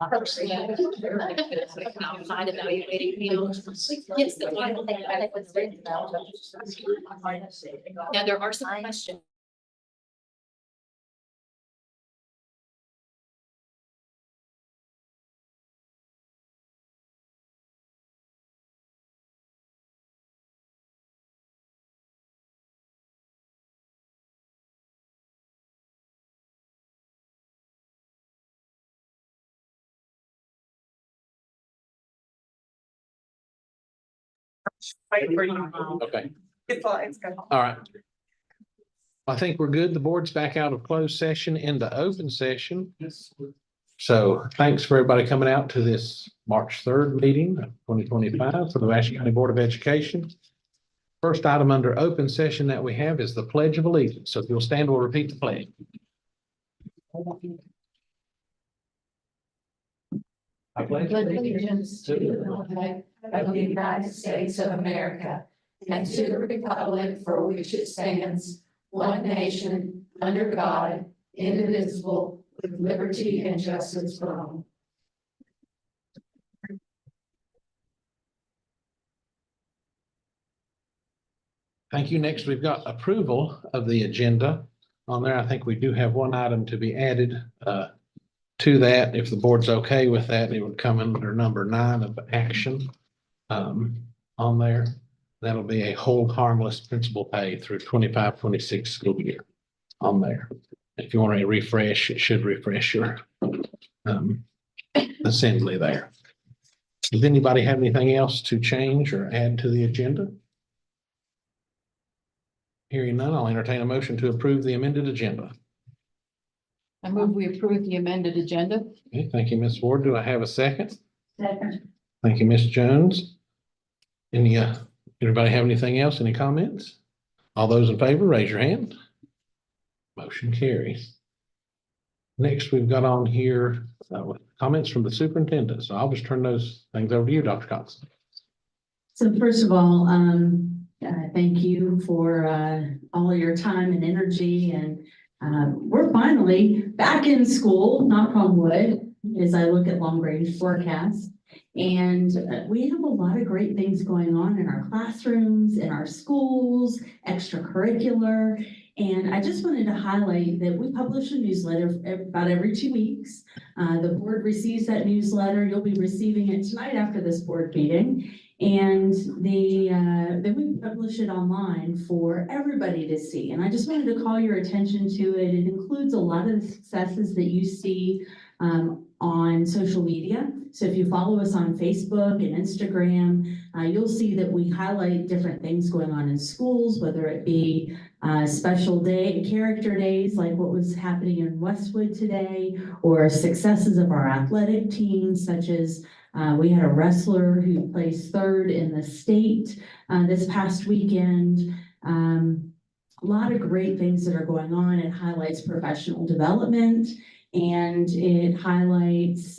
Outside evaluating fields. Yes, the final thing I think was written down. Now, there are some questions. Okay. All right. I think we're good. The board's back out of closed session into open session. So thanks for everybody coming out to this March 3rd meeting of 2025 for the Vashon County Board of Education. First item under open session that we have is the Pledge of Allegiance. So if you'll stand, we'll repeat the pledge. I pledge allegiance to the flag of the United States of America and to the republic for which it stands, one nation, under God, indivisible, with liberty and justice for all. Thank you. Next, we've got approval of the agenda. On there, I think we do have one item to be added to that. If the board's okay with that, it would come under number 9 of action on there. That'll be a hold harmless principal pay through 25-26 school year on there. If you want to refresh, it should refresh your assembly there. Does anybody have anything else to change or add to the agenda? Hearing none, I'll entertain a motion to approve the amended agenda. I move we approve the amended agenda. Okay, thank you, Ms. Ward. Do I have a second? Second. Thank you, Ms. Jones. Everybody have anything else? Any comments? All those in favor, raise your hand. Motion carries. Next, we've got on here comments from the superintendent. So I'll just turn those things over to you, Dr. Cox. So first of all, thank you for all of your time and energy, and we're finally back in school, knock on wood, as I look at long range forecasts. And we have a lot of great things going on in our classrooms, in our schools, extracurricular. And I just wanted to highlight that we publish a newsletter about every 2 weeks. The board receives that newsletter. You'll be receiving it tonight after this board meeting. And then we publish it online for everybody to see. And I just wanted to call your attention to it. It includes a lot of the successes that you see on social media. So if you follow us on Facebook and Instagram, you'll see that we highlight different things going on in schools, whether it be special day, character days, like what was happening in Westwood today, or successes of our athletic teams, such as we had a wrestler who placed 3rd in the state this past weekend. A lot of great things that are going on. It highlights professional development, and it highlights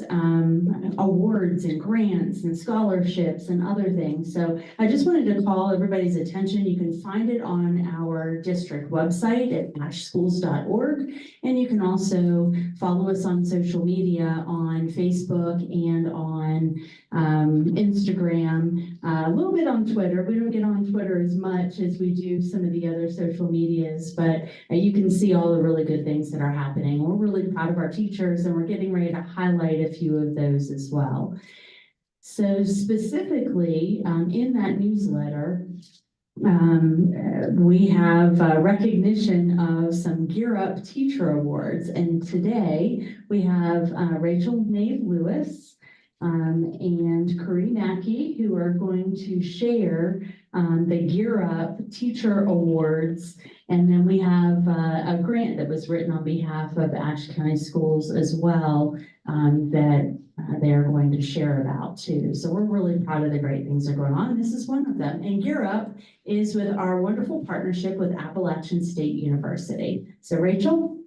awards and grants and scholarships and other things. So I just wanted to call everybody's attention. You can find it on our district website at ashschools.org. And you can also follow us on social media on Facebook and on Instagram, a little bit on Twitter. We don't get on Twitter as much as we do some of the other social medias, but you can see all the really good things that are happening. We're really proud of our teachers, and we're getting ready to highlight a few of those as well. So specifically in that newsletter, we have recognition of some Gear Up Teacher Awards. And today we have Rachel Nave Lewis and Corey Mackey, who are going to share the Gear Up Teacher Awards. And then we have a grant that was written on behalf of Ashe County Schools as well that they're going to share about too. So we're really proud of the great things that are going on. This is one of them. And Gear Up is with our wonderful partnership with Appalachian State University. So Rachel?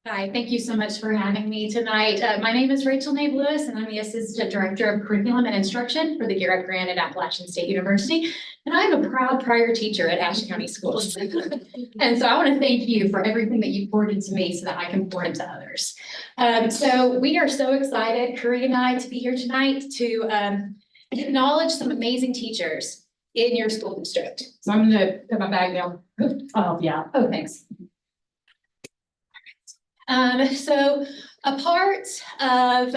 Hi, thank you so much for having me tonight. My name is Rachel Nave Lewis, and I'm the Assistant Director of Curriculum and Instruction for the Garrett Grant at Appalachian State University. And I'm a proud prior teacher at Ashe County Schools. And so I want to thank you for everything that you poured into me so that I can pour into others. So we are so excited, Curry and I, to be here tonight to acknowledge some amazing teachers in your school district. So I'm going to put my bag down. Oh, yeah. Oh, thanks. So a part of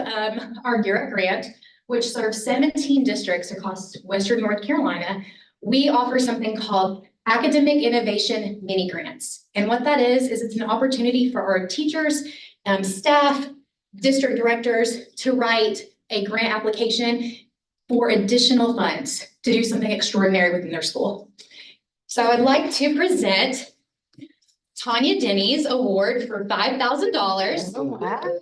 our Garrett Grant, which serves 17 districts across Western North Carolina, we offer something called Academic Innovation Mini Grants. And what that is it's an opportunity for our teachers, staff, district directors to write a grant application for additional funds to do something extraordinary within their school. So I'd like to present Tanya Denny's award for $5,000. Oh, wow.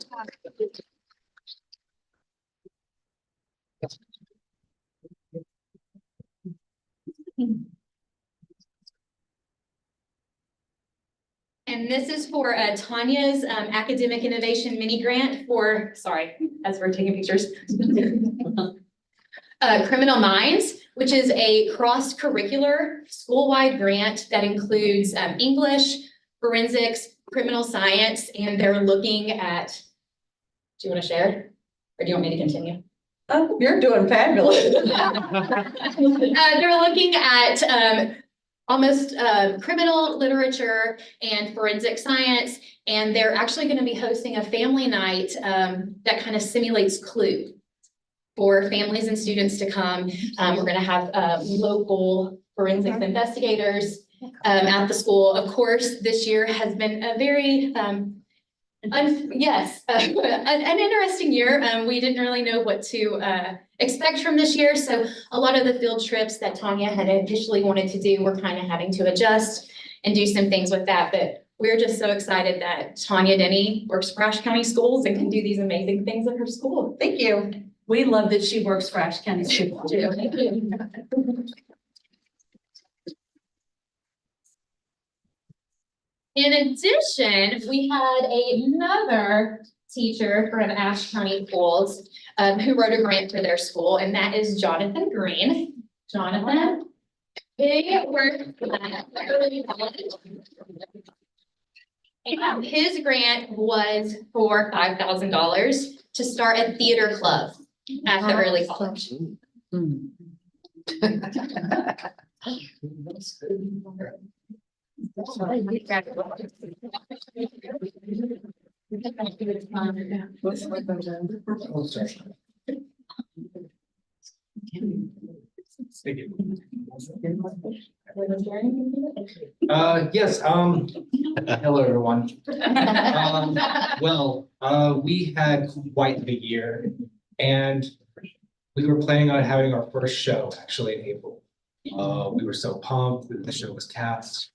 And this is for Tanya's Academic Innovation Mini Grant for, sorry, as we're taking pictures. Criminal Minds, which is a cross-curricular school-wide grant that includes English, forensics, criminal science, and they're looking at, do you want to share? Or do you want me to continue? Oh, you're doing fabulous. They're looking at almost criminal literature and forensic science, and they're actually going to be hosting a family night that kind of simulates Clue for families and students to come. We're going to have local forensics investigators at the school. Of course, this year has been a very an interesting year. We didn't really know what to expect from this year. So a lot of the field trips that Tanya had initially wanted to do, we're kind of having to adjust and do some things with that. But we're just so excited that Tanya Denny works for Ashe County Schools and can do these amazing things at her school. Thank you. We love that she works for Ashe County Schools too. Thank you. In addition, we had another teacher from Ashe County Schools who wrote a grant for their school, and that is Jonathan Green. Jonathan, he worked at Early College. And his grant was for $5,000 to start a theater club at the Early College. Yes, hello, everyone. We had quite the year, and we were planning on having our first show actually in April. We were so pumped that the show was cast.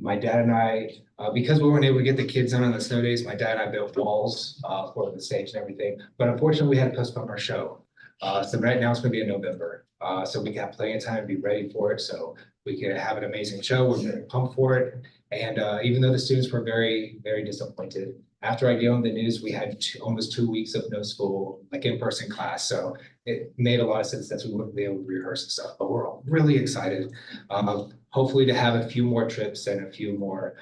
My dad and I, because we weren't able to get the kids on the snow days, my dad and I built walls for the stage and everything. But unfortunately, we had to postpone our show. So right now it's going to be in November. So we got plenty of time to be ready for it. So we could have an amazing show. We're very pumped for it. And even though the students were very, very disappointed, after I gave them the news, we had almost 2 weeks of no school, like in-person class. So it made a lot of sense that we wouldn't be able to rehearse and stuff, but we're all really excited. Hopefully to have a few more trips and a few more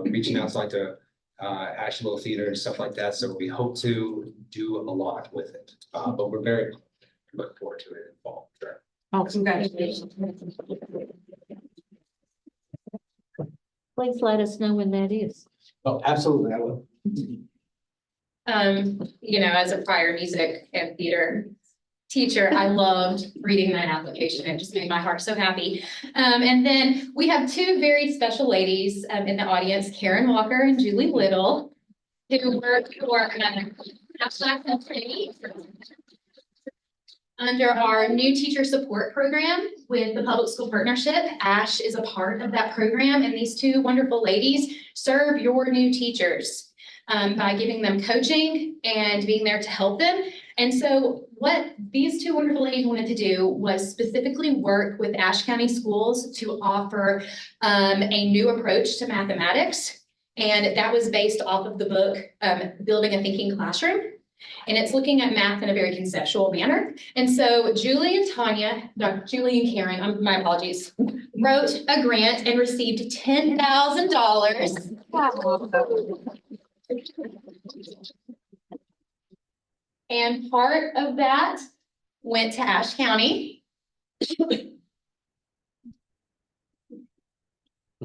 reaching out to like the Asheville Theater and stuff like that. So we hope to do a lot with it, but we're very looking forward to it in fall. Sure. Oh, congratulations. Please let us know when that is. Oh, absolutely, I will. You know, as a prior music and theater teacher, I loved reading that application. It just made my heart so happy. And then we have two very special ladies in the audience, Karen Walker and Julie Little, who work for under our new teacher support program with the Public School Partnership. Ashe is a part of that program, and these two wonderful ladies serve your new teachers by giving them coaching and being there to help them. And so what these two wonderful ladies wanted to do was specifically work with Ashe County Schools to offer a new approach to mathematics And that was based off of the book, Building a Thinking Classroom. And it's looking at math in a very conceptual manner. And so Julie and Tanya, Julie and Karen, my apologies, wrote a grant and received $10,000. And part of that went to Ashe County.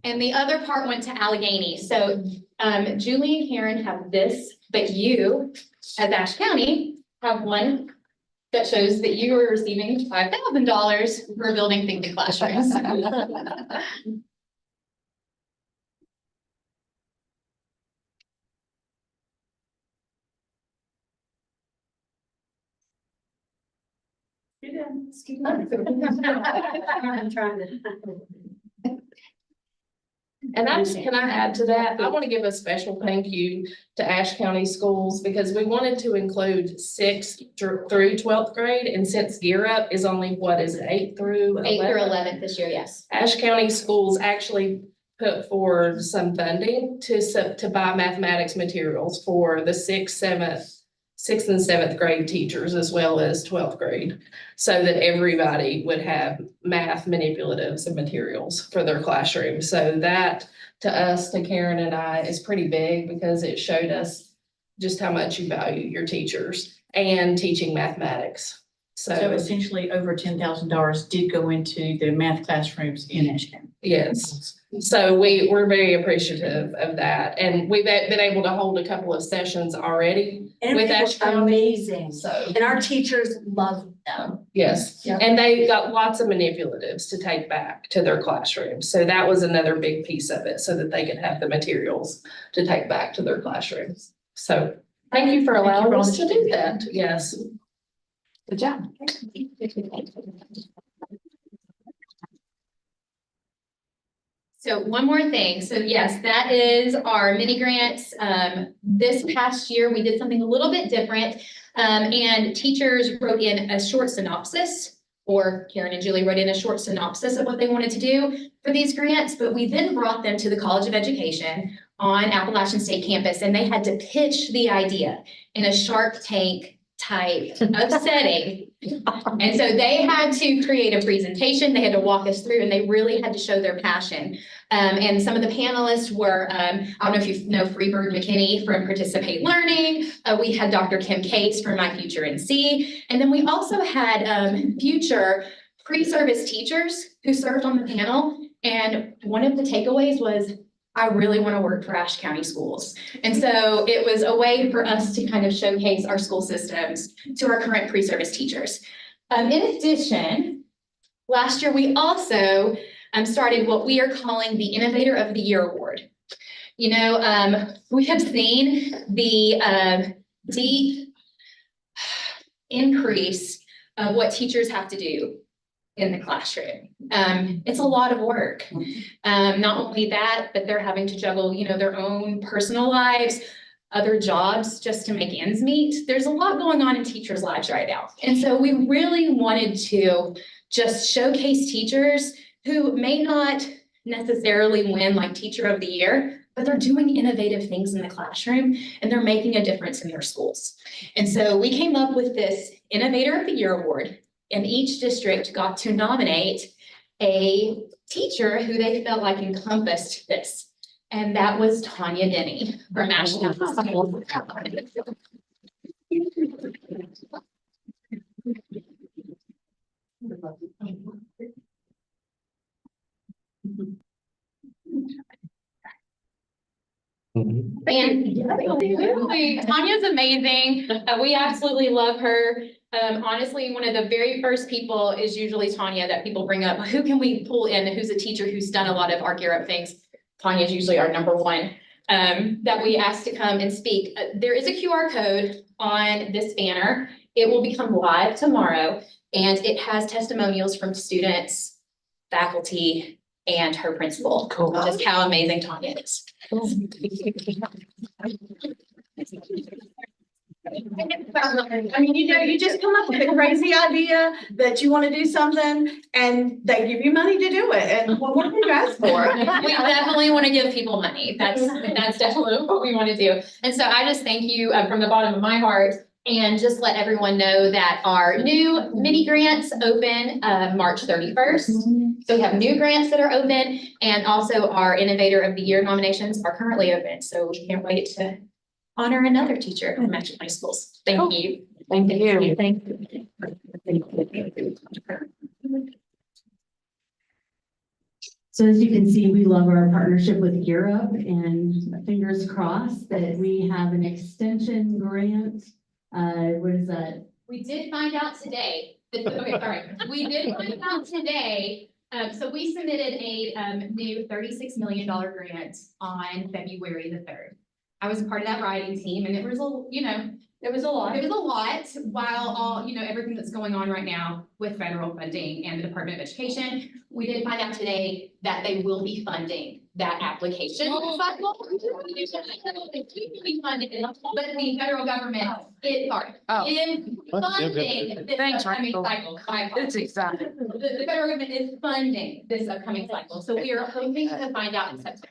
And the other part went to Allegheny. So Julie and Karen have this, but you, as Ashe County, have one that shows that you are receiving $5,000 for building thinking classrooms. I'm trying to. And can I add to that? I want to give a special thank you to Ashe County Schools because we wanted to include 6th through 12th grade. And since Gear Up is only, what is it, 8th through 11? 8th through 11th this year, yes. Ashe County Schools actually put forward some funding to buy mathematics materials for the 6th and 7th grade teachers as well as 12th grade. So that everybody would have math manipulatives and materials for their classroom. So that to us, to Karen and I, is pretty big because it showed us just how much you value your teachers and teaching mathematics. So So, essentially over $10,000 did go into the math classrooms in Ashe County. yes. So we're very appreciative of that. And we've been able to hold a couple of sessions already And with it Ashe was County. amazing. So, And our teachers love them. yes, Yeah. and they got lots of manipulatives to take back to their classrooms. So that was another big piece of it, so that they could have the materials to take back to their classrooms. So thank you for Thank you allowing for all us that to you do that. Yes. Good job. So one more thing. So yes, that is our mini grants. This past year, we did something a little bit different. And teachers wrote in a short synopsis, or Karen and Julie wrote in a short synopsis of what they wanted to do for these grants. But we then brought them to the College of Education on Appalachian State campus, and they had to pitch the idea in a Shark Tank type of setting. And so they had to create a presentation, they had to walk us through, and they really had to show their passion. And some of the panelists were, I don't know if you know Freebird McKinney from Participate Learning. We had Dr. Kim Case from My Future NC. And then we also had future pre-service teachers who served on the panel. And one of the takeaways was, I really want to work for Ashe County Schools. And so it was a way for us to kind of showcase our school systems to our current pre-service teachers. In addition, last year we also started what we are calling the Innovator of the Year Award. You know, we have seen the deep increase of what teachers have to do in the classroom. It's a lot of work. Not only that, but they're having to juggle, you know, their own personal lives, other jobs just to make ends meet. There's a lot going on in teachers' lives right now. And so we really wanted to just showcase teachers who may not necessarily win like Teacher of the Year, but they're doing innovative things in the classroom and they're making a difference in their schools. And so we came up with this Innovator of the Year Award, and each district got to nominate a teacher who they felt like encompassed this. And that was Tanya Denny from Ashe County Schools. And Tanya's amazing. We absolutely love her. Honestly, one of the very first people is usually Tanya that people bring up. Who can we pull in? Who's a teacher who's done a lot of our Gear Up things? Tanya's usually our number one that we ask to come and speak. There is a QR code on this banner. It will become live tomorrow, and it has testimonials from students, faculty, and her principal. Cool. Just how amazing Tanya is. I mean, you just come up with a crazy idea that you want to do something and they give you money to do it. And what more can you ask for? We definitely want to give people money. That's definitely what we want to do. And so I just thank you from the bottom of my heart and just let everyone know that our new mini grants open March 31st. So we have new grants that are open and also our Innovator of the Year nominations are currently open. So we can't wait to honor another teacher from Magic County Schools. Thank you. Thank you. Thank you. So as you can see, we love our partnership with Europe and fingers crossed that we have an extension grant. What is that? We did find out today, okay, sorry, we did find out today, so we submitted a new $36 million grant on February the 3rd. I was a part of that writing team and it was It was a lot. It was a lot while all, everything that's going on right now with federal funding and the Department of Education. We did find out today that they will be funding that application cycle. But the federal government is funding this Thanks, upcoming Michael. cycle. It's exciting. The federal government is funding this upcoming cycle. So we are hoping to find out in September.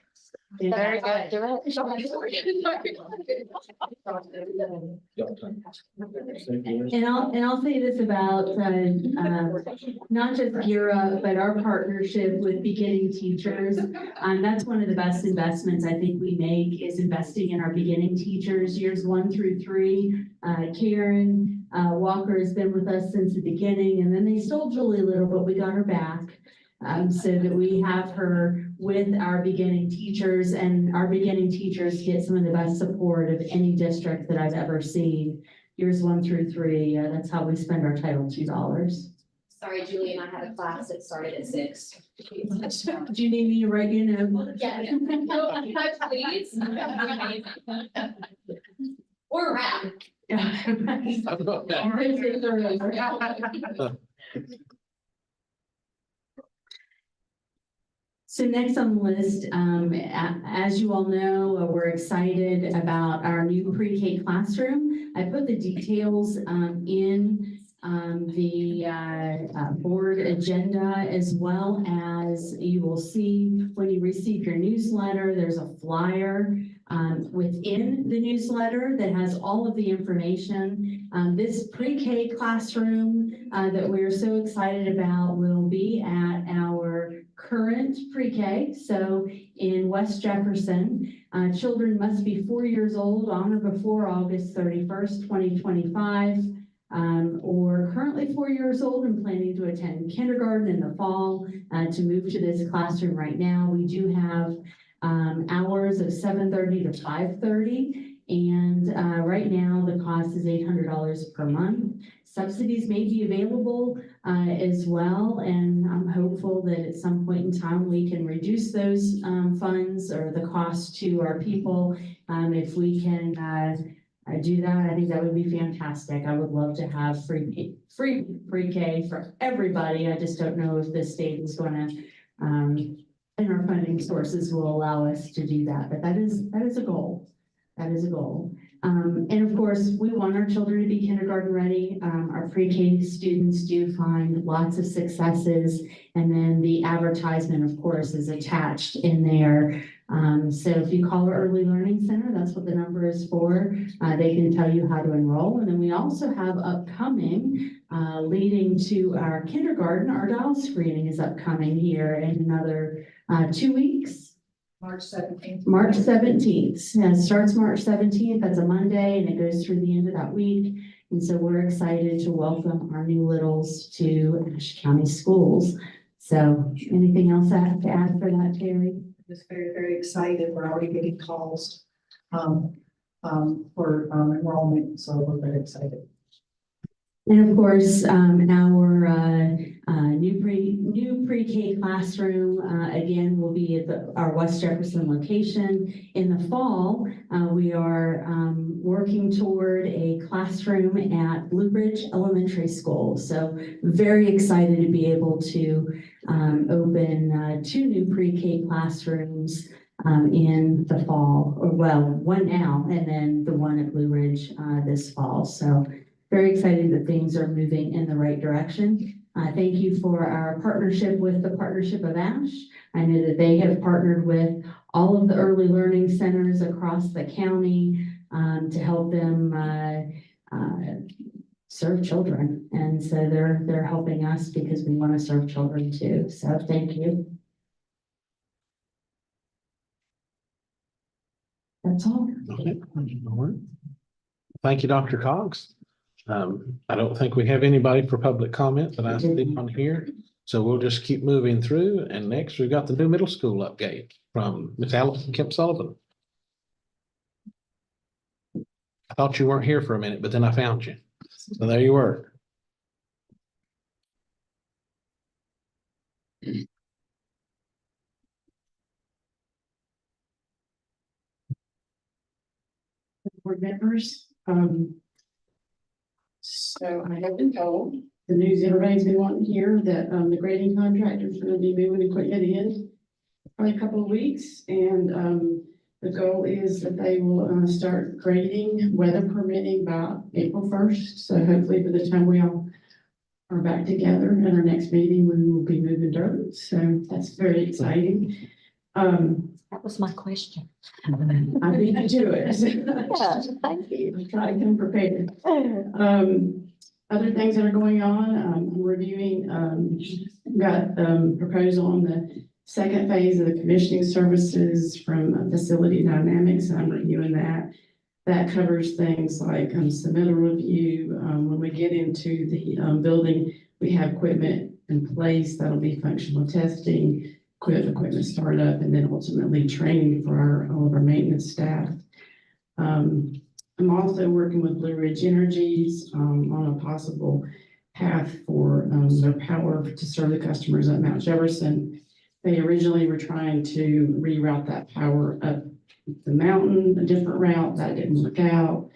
Very good. And I'll say this about, not just Gira, but our partnership with beginning teachers. That's one of the best investments I think we make is investing in our beginning teachers, years 1 through 3. Karen Walker has been with us since the beginning, and then they stole Julie a little, but we got her back. So that we have her with our beginning teachers, and our beginning teachers get some of the best support of any district that I've ever seen. Years 1 through 3, that's how we spend our Title II dollars. Sorry, Julie and I had a class that started at 6. Do you need me to write you a note? Yeah. Please. Or rap. So next on the list, as you all know, we're excited about our new pre-K classroom. I put the details in the board agenda, as well as you will see when you receive your newsletter, there's a flyer within the newsletter that has all of the information. This pre-K classroom that we're so excited about will be at our current pre-K. So in West Jefferson, children must be 4 years old on or before August 31st, 2025, or currently 4 years old and planning to attend kindergarten in the fall to move to this classroom right now. We do have hours of 7:30 to 5:30. And right now the cost is $800 per month. Subsidies may be available as well. And I'm hopeful that at some point in time we can reduce those funds or the cost to our people. If we can do that, I think that would be fantastic. I would love to have free pre-K for everybody. I just don't know if the state is going to, and our funding sources will allow us to do that. But that is a goal. That is a goal. And of course, we want our children to be kindergarten ready. Our pre-K students do find lots of successes. And then the advertisement, of course, is attached in there. So if you call our Early Learning Center, that's what the number is for. They can tell you how to enroll. And then we also have upcoming, leading to our kindergarten, our doll screening is upcoming here in another 2 weeks. March 17th. March 17th. It starts March 17th. That's a Monday, and it goes through the end of that week. And so we're excited to welcome our new littles to Ashe County Schools. So anything else I have to add for that, Terry? Just very, very excited. We're already getting calls for enrollment, so we're very excited. And of course, our new pre-K classroom, again, will be at our West Jefferson location. In the fall, we are working toward a classroom at Blue Ridge Elementary School. So very excited to be able to open 2 new pre-K classrooms in the fall, or well, one now, and then the one at Blue Ridge, this fall. So very excited that things are moving in the right direction. Thank you for our partnership with the Partnership of Ash. I know that they have partnered with all of the early learning centers across the county to help them serve children. And so they're helping us because we want to serve children too. So thank you. That's all. Okay. All right. Thank you, Dr. Cox. I don't think we have anybody for public comment that I see on here. So we'll just keep moving through. And next, we've got the new middle school update from Ms. Allison Kemp Sullivan. I thought you weren't here for a minute, but then I found you. So there you were. Board members, so I have been told, the news everybody's been wanting to hear that, the grading contractor's gonna be moving equipment in probably a couple of weeks, and, the goal is that they will, start grading, weather permitting, by April 1st. So hopefully by the time we all are back together at our next meeting, we will be moving dirt. So that's very exciting. That was my question. I beat you to it. Yeah, thank you. I try to come prepared. Other things that are going on, I'm reviewing, got, proposal on the second phase of the commissioning services from Facility Dynamics. I'm reviewing that. That covers things like, submittal review. When we get into the, building, we have equipment in place that'll be functional testing, equipment startup, and then ultimately training for all of our maintenance staff. I'm also working with Blue Ridge Energies on a possible path for their power to serve the customers at Mount Jefferson. They originally were trying to reroute that power up the mountain, a different route. That didn't work out.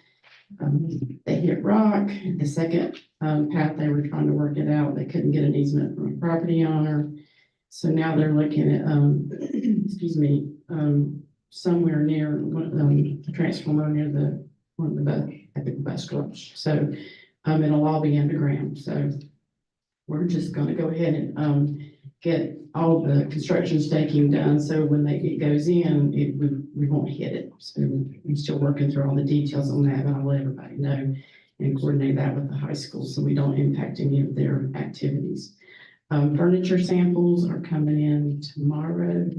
They hit rock. The second path, they were trying to work it out. They couldn't get an easement from a property owner. So now they're looking at, excuse me, somewhere near a transformer near one of the bus garage. So it'll all be underground. So we're just going to go ahead and get all the construction staking done. So when it goes in, we won't hit it. So I'm still working through all the details on that, but I'll let everybody know and coordinate that with the high school so we don't impact any of their activities. Furniture samples are coming in tomorrow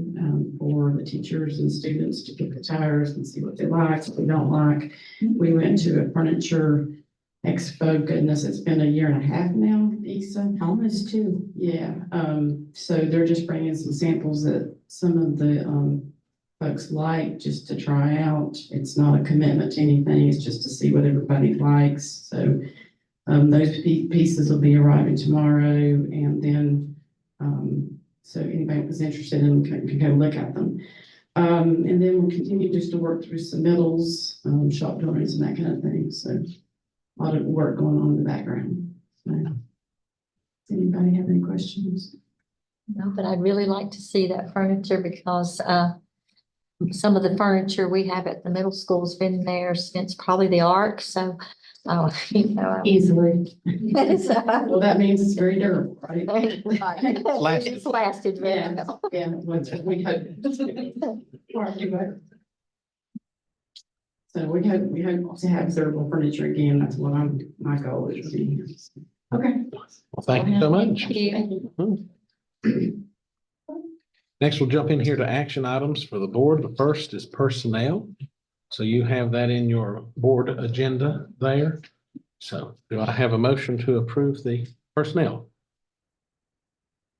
for the teachers and students to get the tires and see what they like, what they don't like. We went to a furniture expo. Goodness, it's been a year and a half now, Issa. Almost two. Yeah, so they're just bringing some samples that some of the folks like just to try out. It's not a commitment to anything, it's just to see what everybody likes. So those pieces will be arriving tomorrow, and then so anybody who's interested in can go look at them. And then we'll continue just to work through submittals, shop drawings and that kind of thing. So a lot of work going on in the background. So, does anybody have any questions? No, but I'd really like to see that furniture because some of the furniture we have at the middle school has been there since probably the ARC. So, you know. Easily. Well, that means it's very durable, right? It's lasted very Yeah, well. yeah, we hope. So we hope to have durable furniture again. That's what my goal is to be. Okay. Well, thank you so much. Thank you. Next, we'll jump in here to action items for the board. The first is personnel. So you have that in your board agenda there. So do I have a motion to approve the personnel?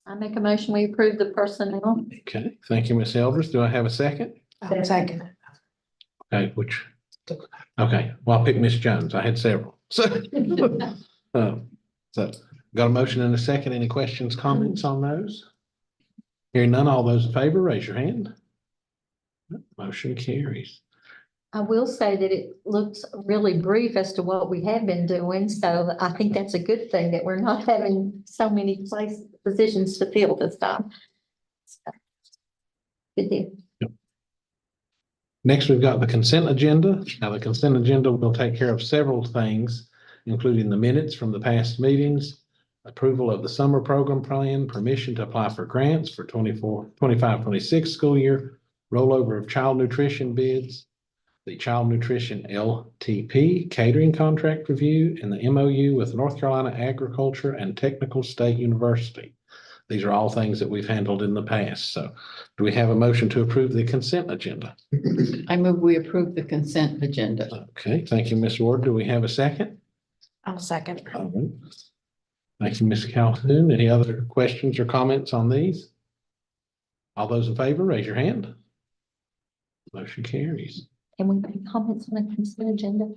I make a motion, we approve the personnel. Okay, thank you, Ms. Elders. Do I have a second? Second. Okay, okay, well, I'll pick Ms. Jones. I had several. So, so got a motion and a second. Any questions, comments on those? Hearing none, all those in favor, raise your hand. Motion carries. I will say that it looks really brief as to what we have been doing, so I think that's a good thing that we're not having so many positions to fill this time. So, good deal. Next, we've got the consent agenda. Now, the consent agenda will take care of several things, including the minutes from the past meetings, approval of the summer program plan, permission to apply for grants for 25-26 school year, rollover of child nutrition bids, the child nutrition LTP catering contract review, and the MOU with North Carolina Agriculture and Technical State University. These are all things that we've handled in the past. So do we have a motion to approve the consent agenda? I move we approve the consent agenda. Okay, thank you, Ms. Ward. Do we have a second? I'll second. All right. Thank you, Ms. Calhoun. Any other questions or comments on these? All those in favor, raise your hand. Motion carries. Can we make comments on the consent agenda?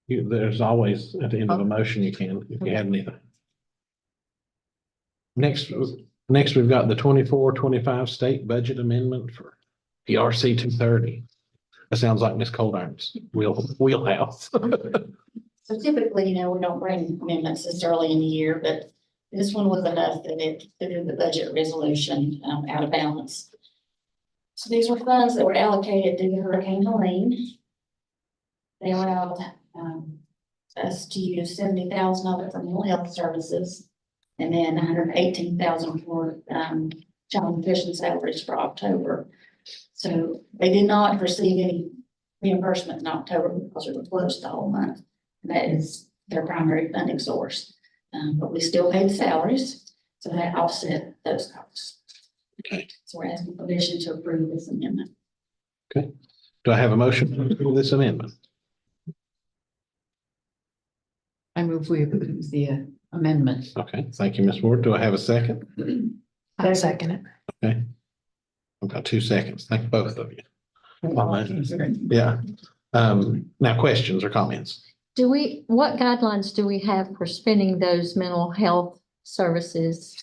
There's always, at the end of a motion, you can, if you have anything. Next, we've got the 24-25 state budget amendment for PRC 230. That sounds like Ms. Coldiron's wheelhouse. So typically, we don't bring amendments this early in the year, but this one was enough that it threw the budget resolution out of balance. So these were funds that were allocated due to Hurricane Helene. They allowed us to use 70,000 of it for mental health services, and then 118,000 for child nutrition salaries for October. So they did not receive any reimbursement in October because it was closed the whole month. That is their primary funding source. But we still paid salaries, so that offset those costs. Okay. So we're asking permission to approve this amendment. Okay. Do I have a motion to approve this amendment? I move we approve the amendment. Okay, thank you, Ms. Ward. Do I have a second? I'll second it. Okay. I've got 2 seconds. Thank both of you. Yeah. Now questions or comments? What guidelines do we have for spending those mental health services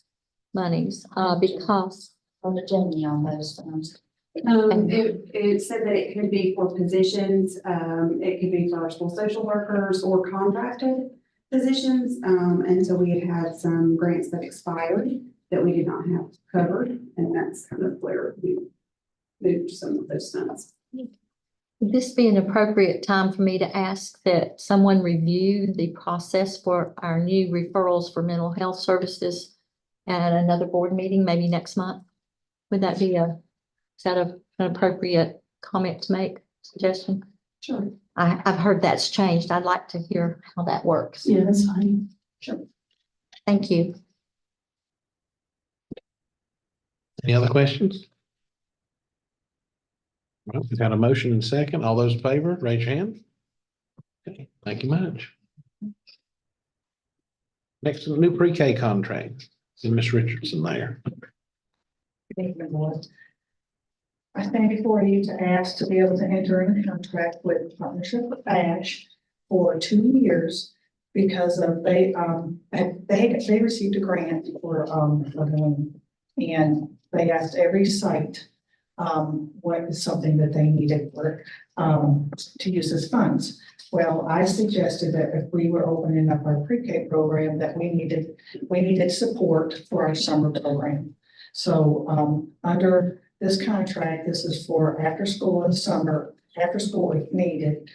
monies? Because On the Gemini on those funds. It said that it could be for positions, it could be for school social workers or contracted positions. And so we had some grants that expired that we did not have covered, and that's kind of where we moved some of those funds. would this be an appropriate time for me to ask that someone review the process for our new referrals for mental health services at another board meeting, maybe next month? Would that be is that an appropriate comment to make, suggestion? Sure. I've heard that's changed. I'd like to hear how that works. Yeah, that's fine. Thank you. Any other questions? Well, we've got a motion and second. All those in favor, raise your hand. Okay, thank you much. Next, the new pre-K contract. And Ms. Richardson there. Thank you, Lord. I stand before you to ask to be able to enter in a contract with Partnership with ASH for 2 years because of they received a grant for and they asked every site what is something that they needed for to use as funds. Well, I suggested that if we were opening up our pre-K program, that we needed support for our summer program. So under this contract, this is for after school and summer, after school if needed,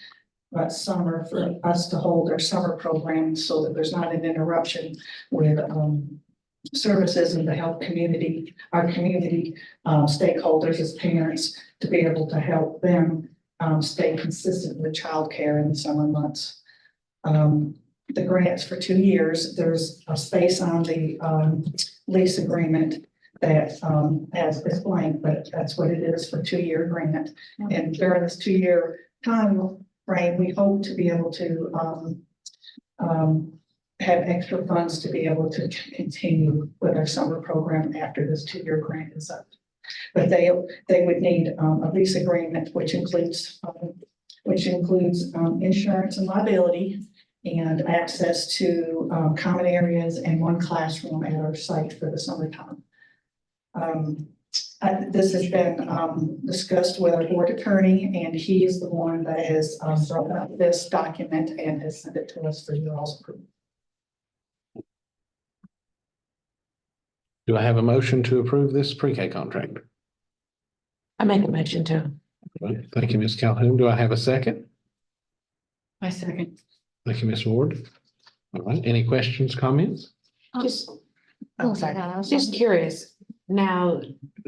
but summer for us to hold our summer program so that there's not an interruption with services in the health community, our community stakeholders as parents, to be able to help them stay consistent with childcare in the summer months. The grants for 2 years, there's a space on the lease agreement that has this blank, but that's what it is for 2-year grant. And during this 2-year time frame, we hope to be able to have extra funds to be able to continue with our summer program after this 2-year grant is up. But they would need a lease agreement, which includes insurance and liability and access to common areas and 1 classroom at our site for the summertime. This has been discussed with our board attorney, and he is the one that has brought up this document and has sent it to us for your all's approval. Do I have a motion to approve this pre-K contract? I make a motion to Right. Thank you, Ms. Calhoun. Do I have a second? I second. Thank you, Ms. Ward. All right, any questions, comments? Just, Oh, I'm sorry, yeah, I was just curious. Now,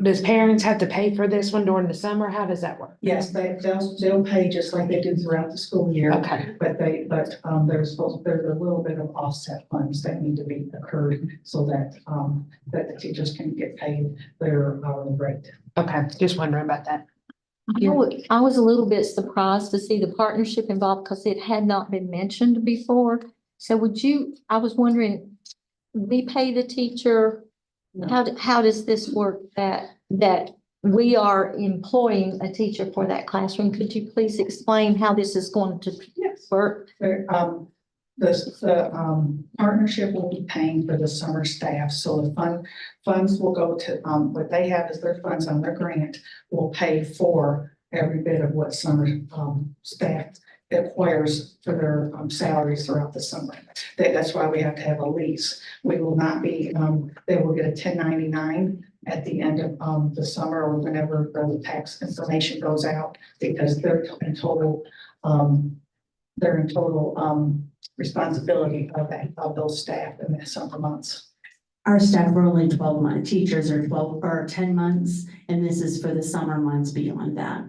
does parents have to pay for this one during the summer? How does that work? Yes, they'll pay just like they do throughout the school year. Okay, But there's a little bit of offset funds that need to be occurred so that the teachers can get paid their hourly rate. okay, just wondering about that. I was a little bit surprised to see the partnership involved because it had not been mentioned before. So I was wondering, we pay the teacher? How does this work that we are employing a teacher for that classroom? Could you please explain how this is going to Yes. work? The partnership will be paying for the summer staff, so the funds will go to, what they have as their funds on their grant will pay for every bit of what summer, staff acquires for their, salaries throughout the summer. That's why we have to have a lease. We will not be, they will get a 1099 at the end of, the summer or whenever the tax information goes out, because they're in total, responsibility of those staff in the summer months. Our staff are only 12 months, teachers are 12 or 10 months, and this is for the summer months beyond that.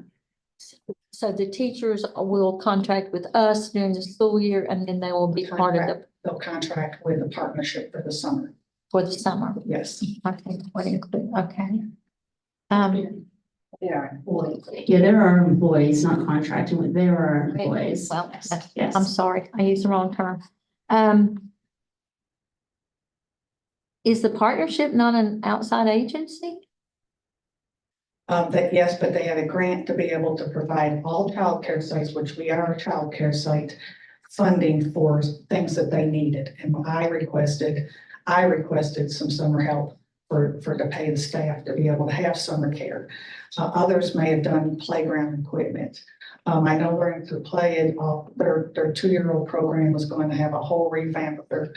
So the teachers will contract with us during the school year and then they will be part of They'll contract with the partnership for the summer. for the summer. Yes. Okay, what include, okay. Yeah. Yeah, they're our employees, not contracting with, they're our employees. Well, that's- Yes. I'm sorry, I used the wrong term. Is the partnership not an outside agency? Yes, but they have a grant to be able to provide all childcare sites, which we are a childcare site, funding for things that they needed. And I requested some summer help to pay the staff to be able to have summer care. Others may have done playground equipment. I know Learning Through Play, their 2-year-old program was going to have a whole revamp of their,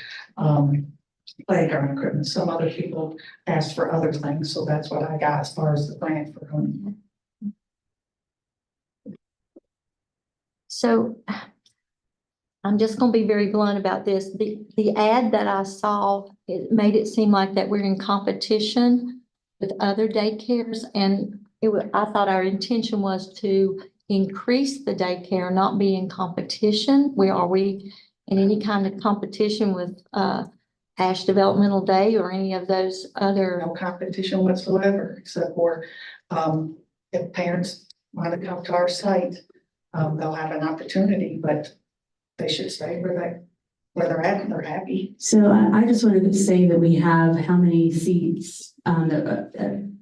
playground equipment. Some other people asked for other things, so that's what I got as far as the grant for them. So I'm just gonna be very blunt about this. The ad that I saw, it made it seem like that we're in competition with other daycares, and I thought our intention was to increase the daycare, not be in competition. Are we in any kind of competition with Ash Developmental Day or any of those other? No competition whatsoever, except for, if parents want to come to our site, they'll have an opportunity, but they should stay where they're at and they're happy. So I just wanted to say that we have how many seats,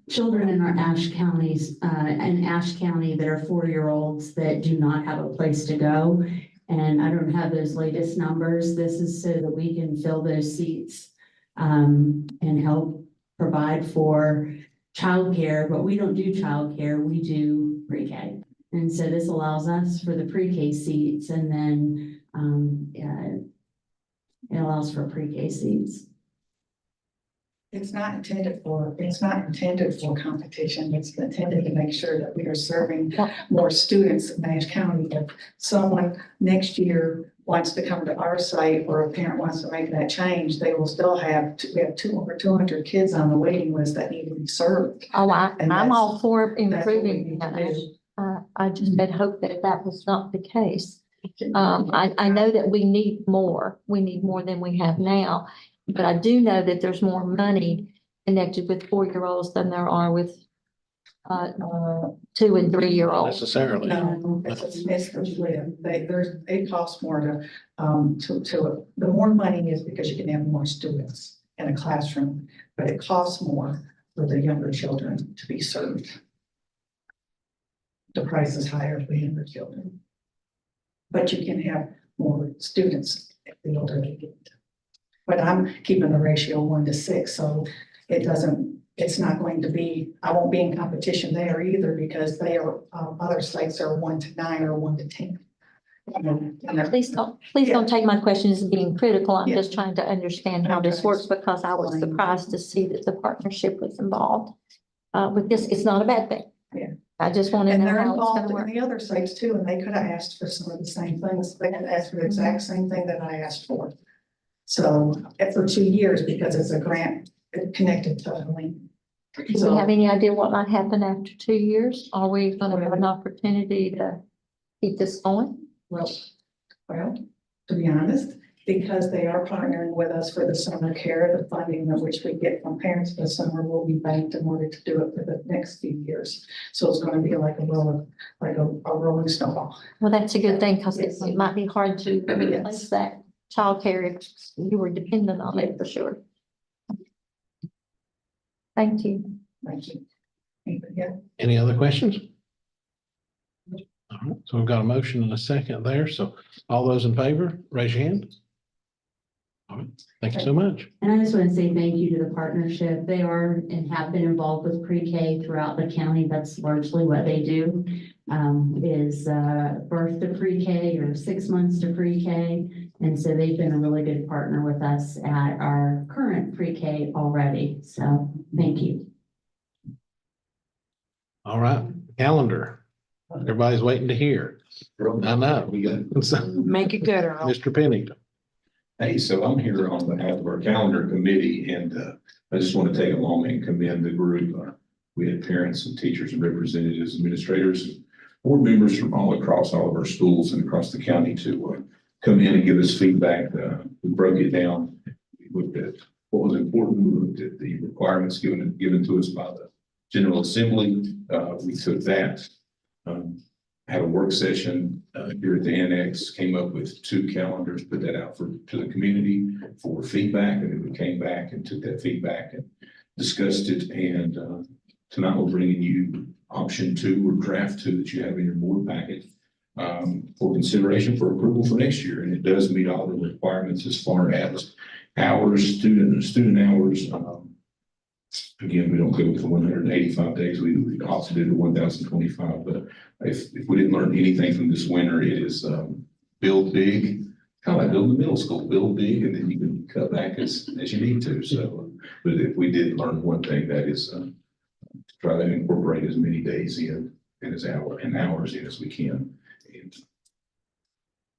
children in our Ashe counties, in Ashe County that are 4-year-olds that do not have a place to go. And I don't have those latest numbers. This is so that we can fill those seats, and help provide for childcare, but we don't do childcare, we do pre-K. And so this allows us for the pre-K seats, and then, it allows for pre-K seats. It's not intended for competition. It's intended to make sure that we are serving more students in Ashe County. If someone next year wants to come to our site or a parent wants to make that change, they will still have, we have over 200 kids on the waiting list that need to be served. Oh, And I'm all that's- for That's what we improving need to that. do. I just had hoped that that was not the case. I know that we need more. We need more than we have now. But I do know that there's more money connected with 4-year-olds than there are with 2- and 3-year-olds. Necessarily. No, it's misleading. It costs more the more money is because you can have more students in a classroom, but it costs more for the younger children to be served. The price is higher for younger children. But you can have more students the older they get. But I'm keeping the ratio 1-6, so it's not going to be, I won't be in competition there either because they are, other sites are 1-9 or 1-10. Please don't take my question as being critical. I'm Yeah. just trying to understand how this works because I was surprised to see that the partnership was involved with this. It's not a bad thing. Yeah. I just want to And know they're how it's gonna involved work. in the other sites too, and they could have asked for some of the same things. They could ask for the exact same thing that I asked for. So, for 2 years, because it's a grant connected to Helene. Do we have any idea what might happen after 2 years? Are we gonna have an opportunity to keep this going? Well, to be honest, because they are partnering with us for the summer care, the funding of which we get from parents for the summer will be banked in order to do it for the next few years. So it's gonna be like a rolling snowball. Well, that's a good thing, because Yes. it might be hard to replace that childcare if you were dependent on it for sure. Thank you. Thank you. Yeah. Any other questions? All right, so we've got a motion and a second there. So all those in favor, raise your hand. All right, thank you so much. And I just want to say thank you to the partnership. They are and have been involved with pre-K throughout the county. That's largely what they do. Is birth to pre-K or 6 months to pre-K. And so they've been a really good partner with us at our current pre-K already. So thank you. All right, calendar. Everybody's waiting to hear. I know. Make it good, Earl. Mr. Pennington. Hey, so I'm here on behalf of our calendar committee, and I just want to take a moment and commend the group. We had parents and teachers and representatives, administrators, and board members from all across all of our schools and across the county to come in and give us feedback. We broke it down. We looked at what was important. We looked at the requirements given to us by the General Assembly. We took that, had a work session here at the annex, came up with 2 calendars, put that out to the community for feedback, and then we came back and took that feedback and discussed it. And tonight we're bringing you option 2 or draft 2 that you have in your board packet for consideration for approval for next year. And it does meet all the requirements as far as hours, student hours. Again, we don't go with the 185 days. We also did the 1,025. But if we didn't learn anything from this winter, it is build big, kind of like building a middle school, build big, and then you can cut back as you need to. So, but if we did learn one thing, that is try to incorporate as many days in and hours in as we can. And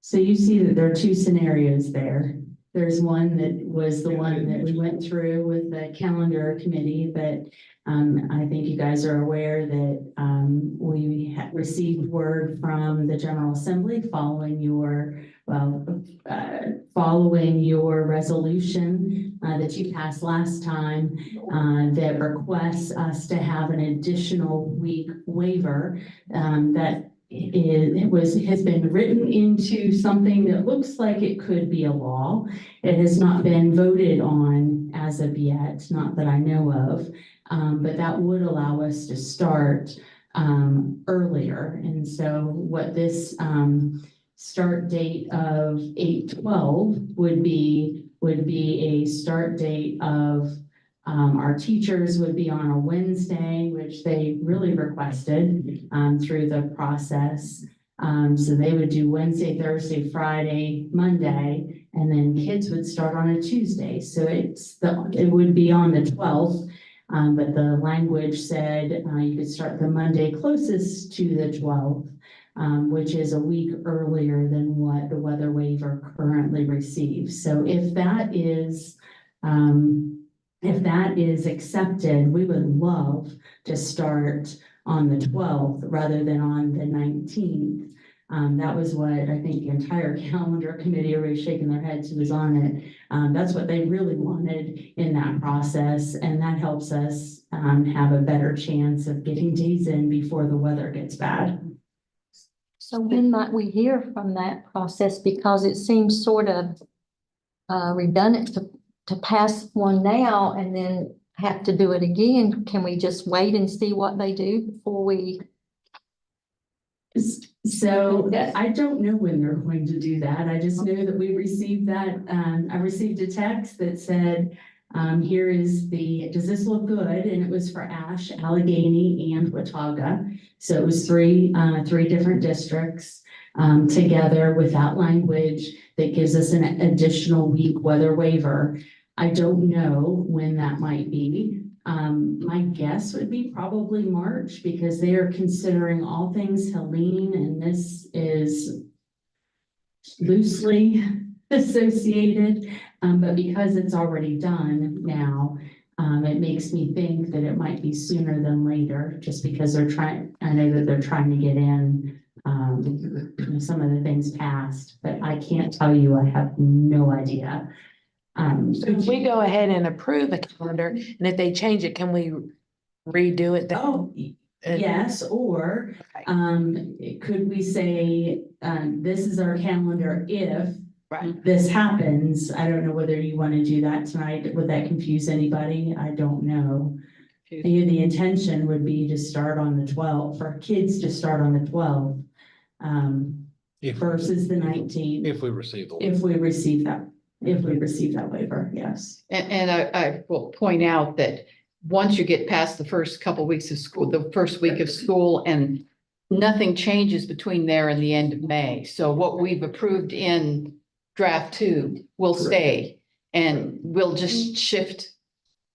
So you see that there are 2 scenarios there. There's one that was the one that we went through with the calendar committee, but I think you guys are aware that we received word from the General Assembly following your resolution that you passed last time that requests us to have an additional week waiver that has been written into something that looks like it could be a law. It has not been voted on as of yet, not that I know of, but that would allow us to start earlier. And so what this start date of 8/12 would be a start date of our teachers would be on a Wednesday, which they really requested through the process. So they would do Wednesday, Thursday, Friday, Monday, and then kids would start on a Tuesday. So it would be on the 12th, but the language said you could start the Monday closest to the 12th, which is a week earlier than what the weather waiver currently receives. So if that is accepted, we would love to start on the 12th rather than on the 19th. That was what I think the entire calendar committee, everybody's shaking their heads who was on it. That's what they really wanted in that process. And that helps us have a better chance of getting days in before the weather gets bad. So when might we hear from that process? Because it seems sort of redundant to pass one now and then have to do it again. Can we just wait and see what they do before we? So I don't know when they're going to do that. I just know that we received that. I received a text that said, here is does this look good? And it was for Ashe, Allegheny, and Watauga. So it was three different districts together with that language that gives us an additional week weather waiver. I don't know when that might be. My guess would be probably March because they are considering all things Helene and this is loosely associated. But because it's already done now, it makes me think that it might be sooner than later, just because I know that they're trying to get in, some of the things passed, but I can't tell you, I have no idea. So if we go ahead and approve a calendar, and if they change it, can we redo it then? Oh, yes, or, could we say, this is our calendar if Right. this happens? I don't know whether you want to do that tonight. Would that confuse anybody? I don't know. The intention would be to start on the 12th, for kids to start on the 12th, versus the 19th. If we receive the. If we receive that waiver, yes. And I will point out that once you get past the first couple weeks of school, the first week of school, and nothing changes between there and the end of May. So what we've approved in draft 2 will stay, and we'll just shift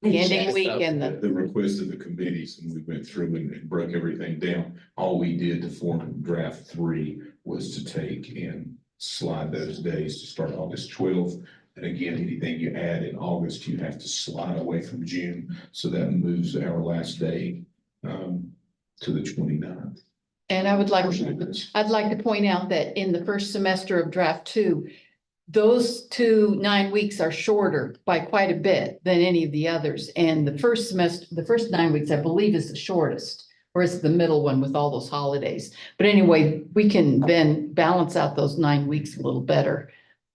the ending week and The request of the committees, and we went through and broke everything down. All we did to form draft 3 was to take and slide those days to start August 12th. And again, anything you add in August, you have to slide away from June. So that moves our last day to the 29th. And I'd like to point out that in the first semester of draft 2, those 2 9 weeks are shorter by quite a bit than any of the others. And the first semester, the first 9 weeks, I believe, is the shortest, or it's the middle one with all those holidays. But anyway, we can then balance out those 9 weeks a little better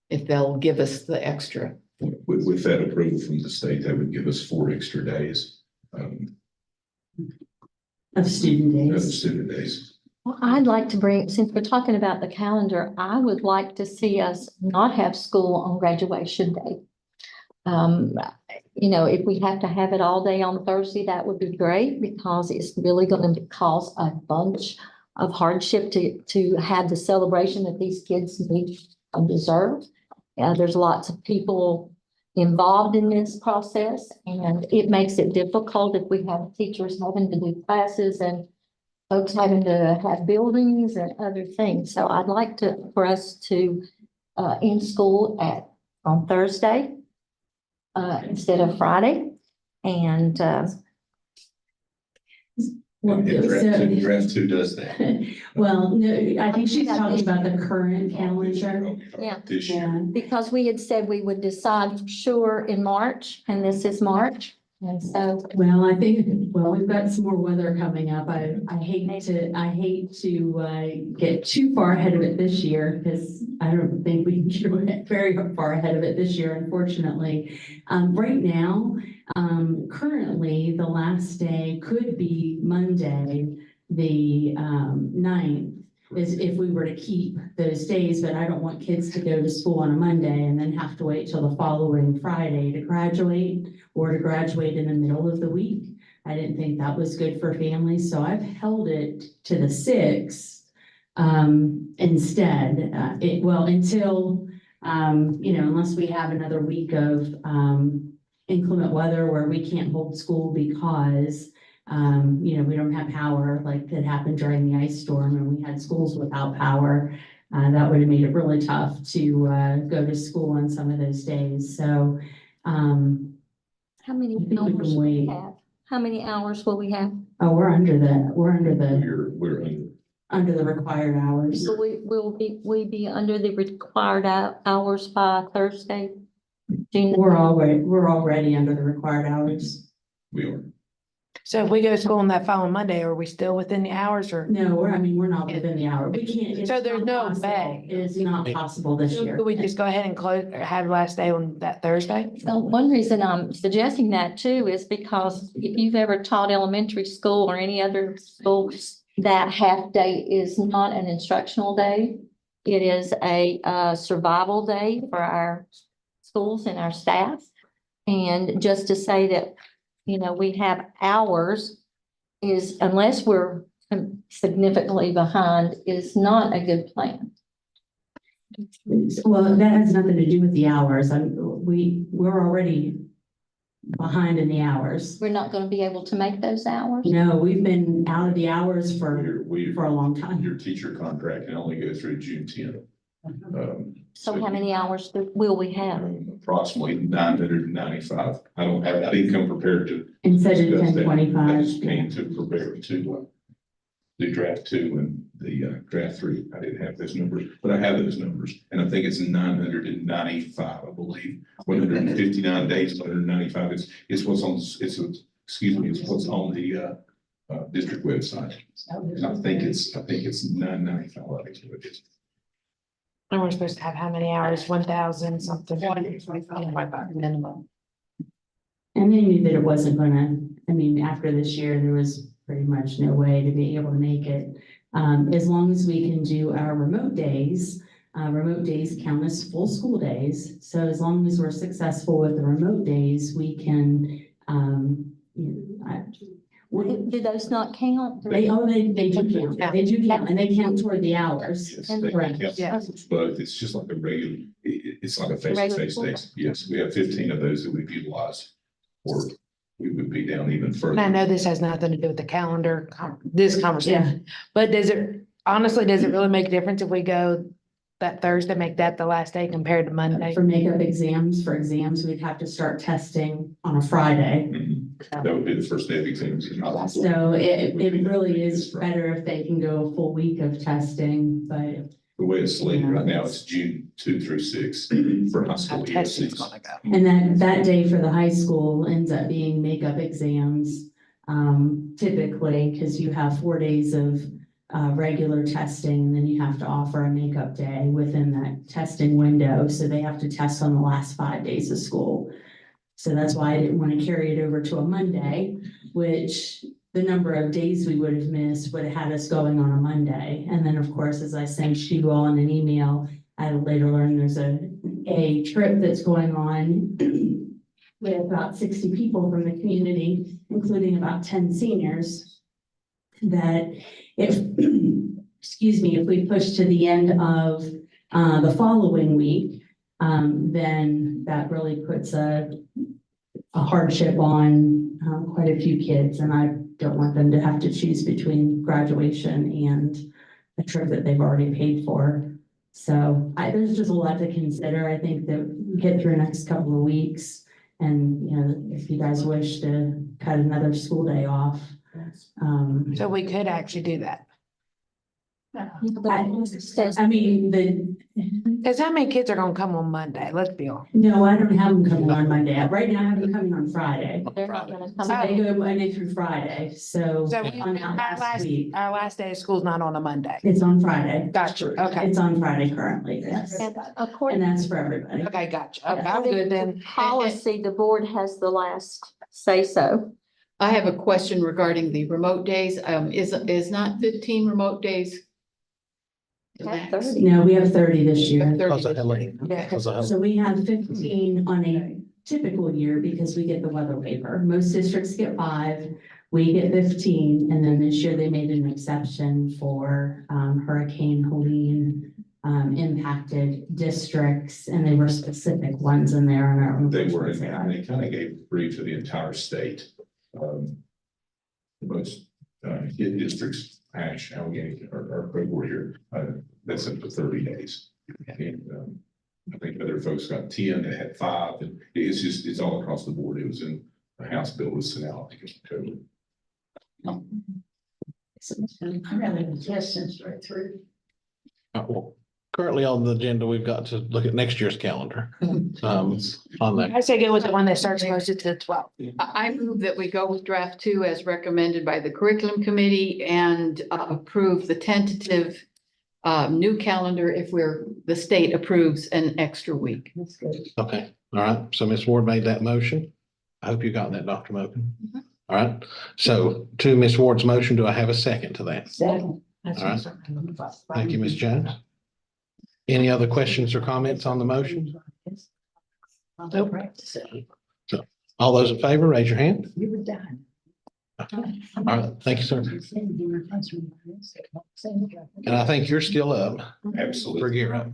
if they'll give us the extra. With that approval from the state, that would give us 4 extra days Of student of days. student days. Well, I'd like to bring, since we're talking about the calendar, I would like to see us not have school on graduation day. If we have to have it all day on Thursday, that would be great because it's really going to cause a bunch of hardship to have the celebration that these kids need and deserve. There's lots of people involved in this process, and it makes it difficult if we have teachers having to do classes and folks having to have buildings and other things. So I'd like for us to end school on Thursday instead of Friday. And Draft 2 does that. Well, no, I think she's talking about the current calendar. Yeah. This year. because we had said we would decide for sure in March, and this is March. And so, Well, I think, we've got some more weather coming up. I hate to get too far ahead of it this year because I don't think we can get very far ahead of it this year, unfortunately. Right now, currently, the last day could be Monday, the 9th, is if we were to keep those days, but I don't want kids to go to school on a Monday and then have to wait till the following Friday to graduate or to graduate in the middle of the week. I didn't think that was good for families, so I've held it to the 6th instead. Until, unless we have another week of inclement weather where we can't hold school because we don't have power, like that happened during the ice storm and we had schools without power. That would have made it really tough to go to school on some of those days. So, how many I think we can hours will wait. we have? How many hours will we have? Oh, we're under the We're under the required hours. So we be under the required hours by Thursday? June. We're already under the required hours. we are. So if we go to school on that following Monday, are we still within the hours or? No, we're not within the hour. We can't. it's So there's not no possible. way. It is not possible this year. Could we just go ahead and have last day on that Thursday? So one reason I'm suggesting that too is because if you've ever taught elementary school or any other school, that half day is not an instructional day. It is a survival day for our schools and our staff. And just to say that, we have hours is, unless we're significantly behind, is not a good plan. Well, that has nothing to do with the hours. We're already behind in the hours. We're not gonna be able to make those hours? No, we've been out of the hours for a long time. Your teacher contract can only go through June 10th. So how many hours will we have? Approximately 995. I didn't come prepared to. Instead of discuss that. 1025. I just came to prepare to do draft 2 and the draft 3. I didn't have those numbers, but I have those numbers. And I think it's 995, I believe. 159 days, 195. It's what's on, it's what's on the district website. And I think it's 995. I think what it is. And we're supposed to have how many hours? 1,000 something. Minimum. And they knew that it wasn't gonna, I mean, after this year, there was pretty much no way to be able to make it. As long as we can do our remote days count as full school days. So as long as we're successful with the remote days, we can, Do those not count? they do count, and they count toward the hours. Yes, And they correct. count Yes. both. It's just like a regular, it's like a Regular face-to-face school. days. Yes, we have 15 of those that we've utilized. Or we would be down even further. And I know this has nothing to do with the calendar, this conversation, but does it really make a difference if we go that Thursday, make that the last day compared to Monday? For makeup exams, we'd have to start testing on a Friday. Mhm. That would be the first day of exams. So it really is better if they can go a full week of testing, but The way it's slated right now, it's June 2 through 6 for high school How testing's ESCs. gonna go. and that day for the high school ends up being makeup exams. Typically, because you have 4 days of regular testing, and then you have to offer a makeup day within that testing window. So they have to test on the last 5 days of school. So that's why I didn't want to carry it over to a Monday, which the number of days we would have missed would have had us going on a Monday. And then, of course, as I sent you all in an email, I later learned there's a trip that's going on with about 60 people from the community, including about 10 seniors, that if, excuse me, if we push to the end of the following week, then that really puts a hardship on quite a few kids, and I don't want them to have to choose between graduation and a trip that they've already paid for. So there's just a lot to consider. I think that we get through the next couple of weeks, and if you guys wish to cut another school day off. So we could actually do that. I mean, Cause how many kids are gonna come on Monday? Let's be honest. no, I don't have them coming on Monday. Right now I have them coming on Friday. They're not gonna So come. they go Monday through Friday, so So on that last week, our last day of school's not on a Monday. it's on Friday. Gotcha, okay, It's on Friday currently, yes. And And according that's for everybody. okay, gotcha. Okay, I'm good then. to policy, the board has the last say so. I have a question regarding the remote days. Is not 15 remote days? the Have max? 30. No, we have 30 this year. 30 Because of this Helene. year. Yeah. Because of Helene. So we have 15 on a typical year because we get the weather waiver. Most districts get 5, we get 15. And then this year they made an exception for Hurricane Helene impacted districts, and they were specific ones in there. And I don't know They which were, ones they and are. they kind of gave free to the entire state. Most hit districts, Ash, Allegheny, are over here, that's up to 30 days. And I think other folks got 10, they had 5, and it's all across the board. It was in a House bill was sent out, I think it's totally. Well, currently on the agenda, we've got to look at next year's calendar. On that. I say go with the one that starts closer to the 12th. I move that we go with draft 2 as recommended by the curriculum committee and approve the tentative new calendar if the state approves an extra week. Okay, all right. So Ms. Ward made that motion. I hope you got that, Dr. Moken. All right. So to Ms. Ward's motion, do I have a second to that? All right. Thank you, Ms. Jones. Any other questions or comments on the motion? All those in favor, raise your hand. All right, thank you, sir. And I think you're still up for Absolutely. gear up.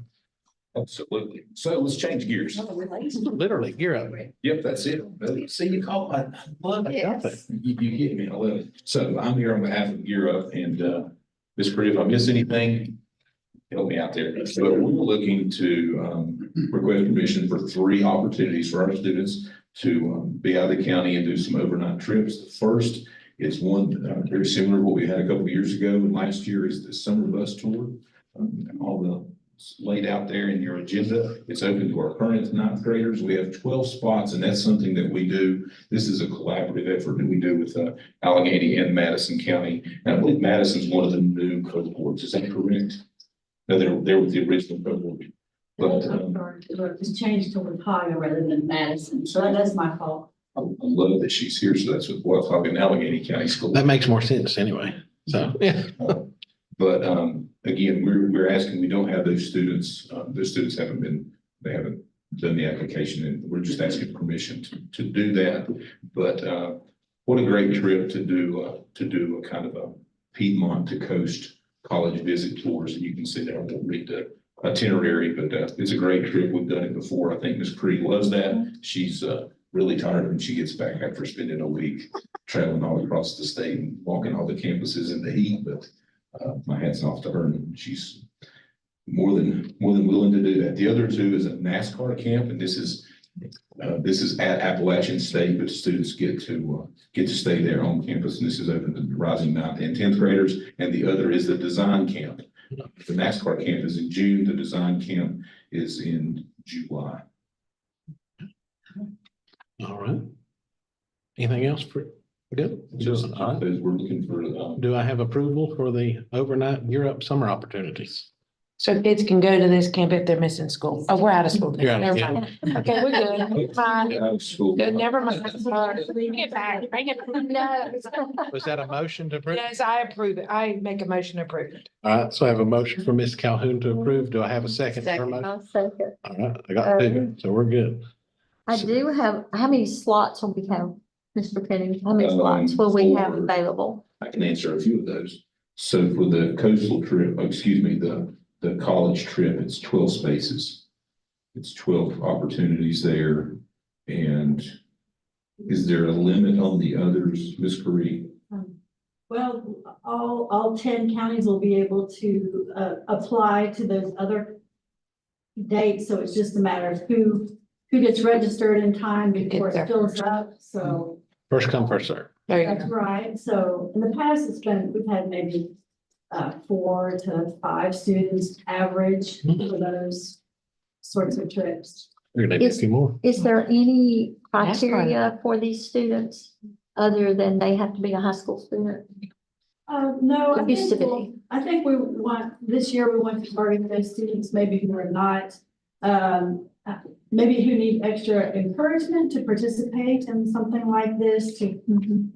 Absolutely. So let's change gears. Literally, you're up. Yep, that's it. See, you caught my, I love it. Yes. You get me, I love it. So I'm here on behalf of Gear Up and, Ms. Curry, if I miss anything, help me out there. But we're looking to, request permission for 3 opportunities for our students to, be out of the county and do some overnight trips. The first is one, very similar to what we had a couple of years ago. And last year is the summer bus tour. All the laid out there in your agenda. It's open to our current 9th graders. We have 12 spots, and that's something that we do. This is a collaborative effort that we do with Allegheny and Madison County. And I believe Madison's one of the new cohorts. Is that correct? No, they're with the original cohort. But It's changed to Ohio rather than Madison, so that's my fault. I love that she's here. So that's what I'm talking Allegheny County School. That makes more sense anyway. So, yeah. But again, we're asking, we don't have those students they haven't done the application, and we're just asking permission to do that. But what a great trip to do a kind of a Piedmont to Coast college visit tours. And you can see that. I won't read the itinerary, but it's a great trip. We've done it before. I think Ms. Cree loves that. She's really tired when she gets back after spending a week traveling all across the state and walking all the campuses in the heat, but my hat's off to her, and she's more than willing to do that. The other 2 is a NASCAR camp, and this is at Appalachian State, but students get to stay there on campus, and this is open to rising 9th and 10th graders. And the other is the design camp. The NASCAR camp is in June. The design camp is in July. All right. Anything else for, good? Just All right. as we're looking for, Do I have approval for the overnight Europe summer opportunities? So kids can go to this camp if they're missing school. Oh, we're out of school. You're out, Never yeah. mind. Okay, we're good. We're fine. out of school. Good, never mind. Bring it back. Bring it. No. Was that a motion to approve? Yes, I approve it. I make a motion to approve it. All right, so I have a motion for Ms. Calhoun to approve. Do I have a second? for her motion? I'll second. All right, I got 2, so we're good. I do have, how many slots will we have, Mr. Penny? How many slots will we have for- available? I can answer a few of those. So for the coastal trip, the college trip, it's 12 spaces. It's 12 opportunities there. And is there a limit on the others, Ms. Curry? Well, all 10 counties will be able to apply to those other dates, so it's just a matter of who gets registered in time before Get it fills up, so. First come, first serve. There you That's go. right, so in the past, we've had maybe 4 to 5 students average for those sorts of trips. We're gonna need a few more. Is there any That's fine. criteria for these students other than they have to be a high school student? No, It used to be. I think this year we want to target those students maybe who are not, maybe who need extra encouragement to participate in something like this, to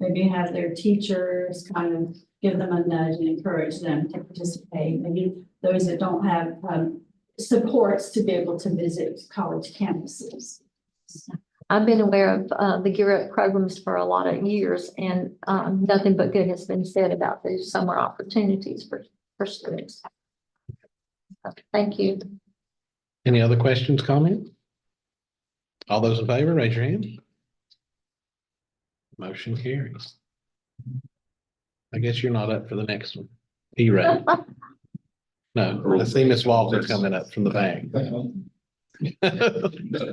maybe have their teachers kind of give them a nudge and encourage them to participate. Maybe those that don't have supports to be able to visit college campuses. I've been aware of the Gear Up programs for a lot of years, and nothing but good has been said about these summer opportunities for students. Thank you. Any other questions, comments? All those in favor, raise your hand. Motion carries. I guess you're not up for the next one. E-rate. No, I see Ms. Walker coming up from the back.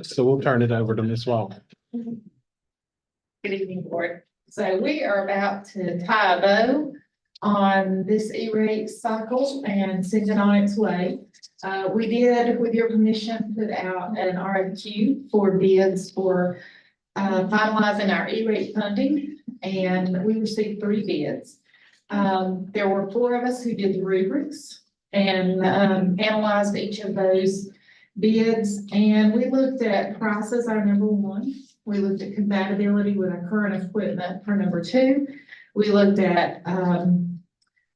So we'll turn it over to Ms. Walker. Good evening, board. So we are about to tie a bow on this E-rate cycle and send it on its way. We did, with your permission, put out an RFQ for bids for finalizing our E-rate funding, and we received 3 bids. There were 4 of us who did the rubrics and analyzed each of those bids, and we looked at price as our number 1. We looked at compatibility with our current equipment for number 2. We looked at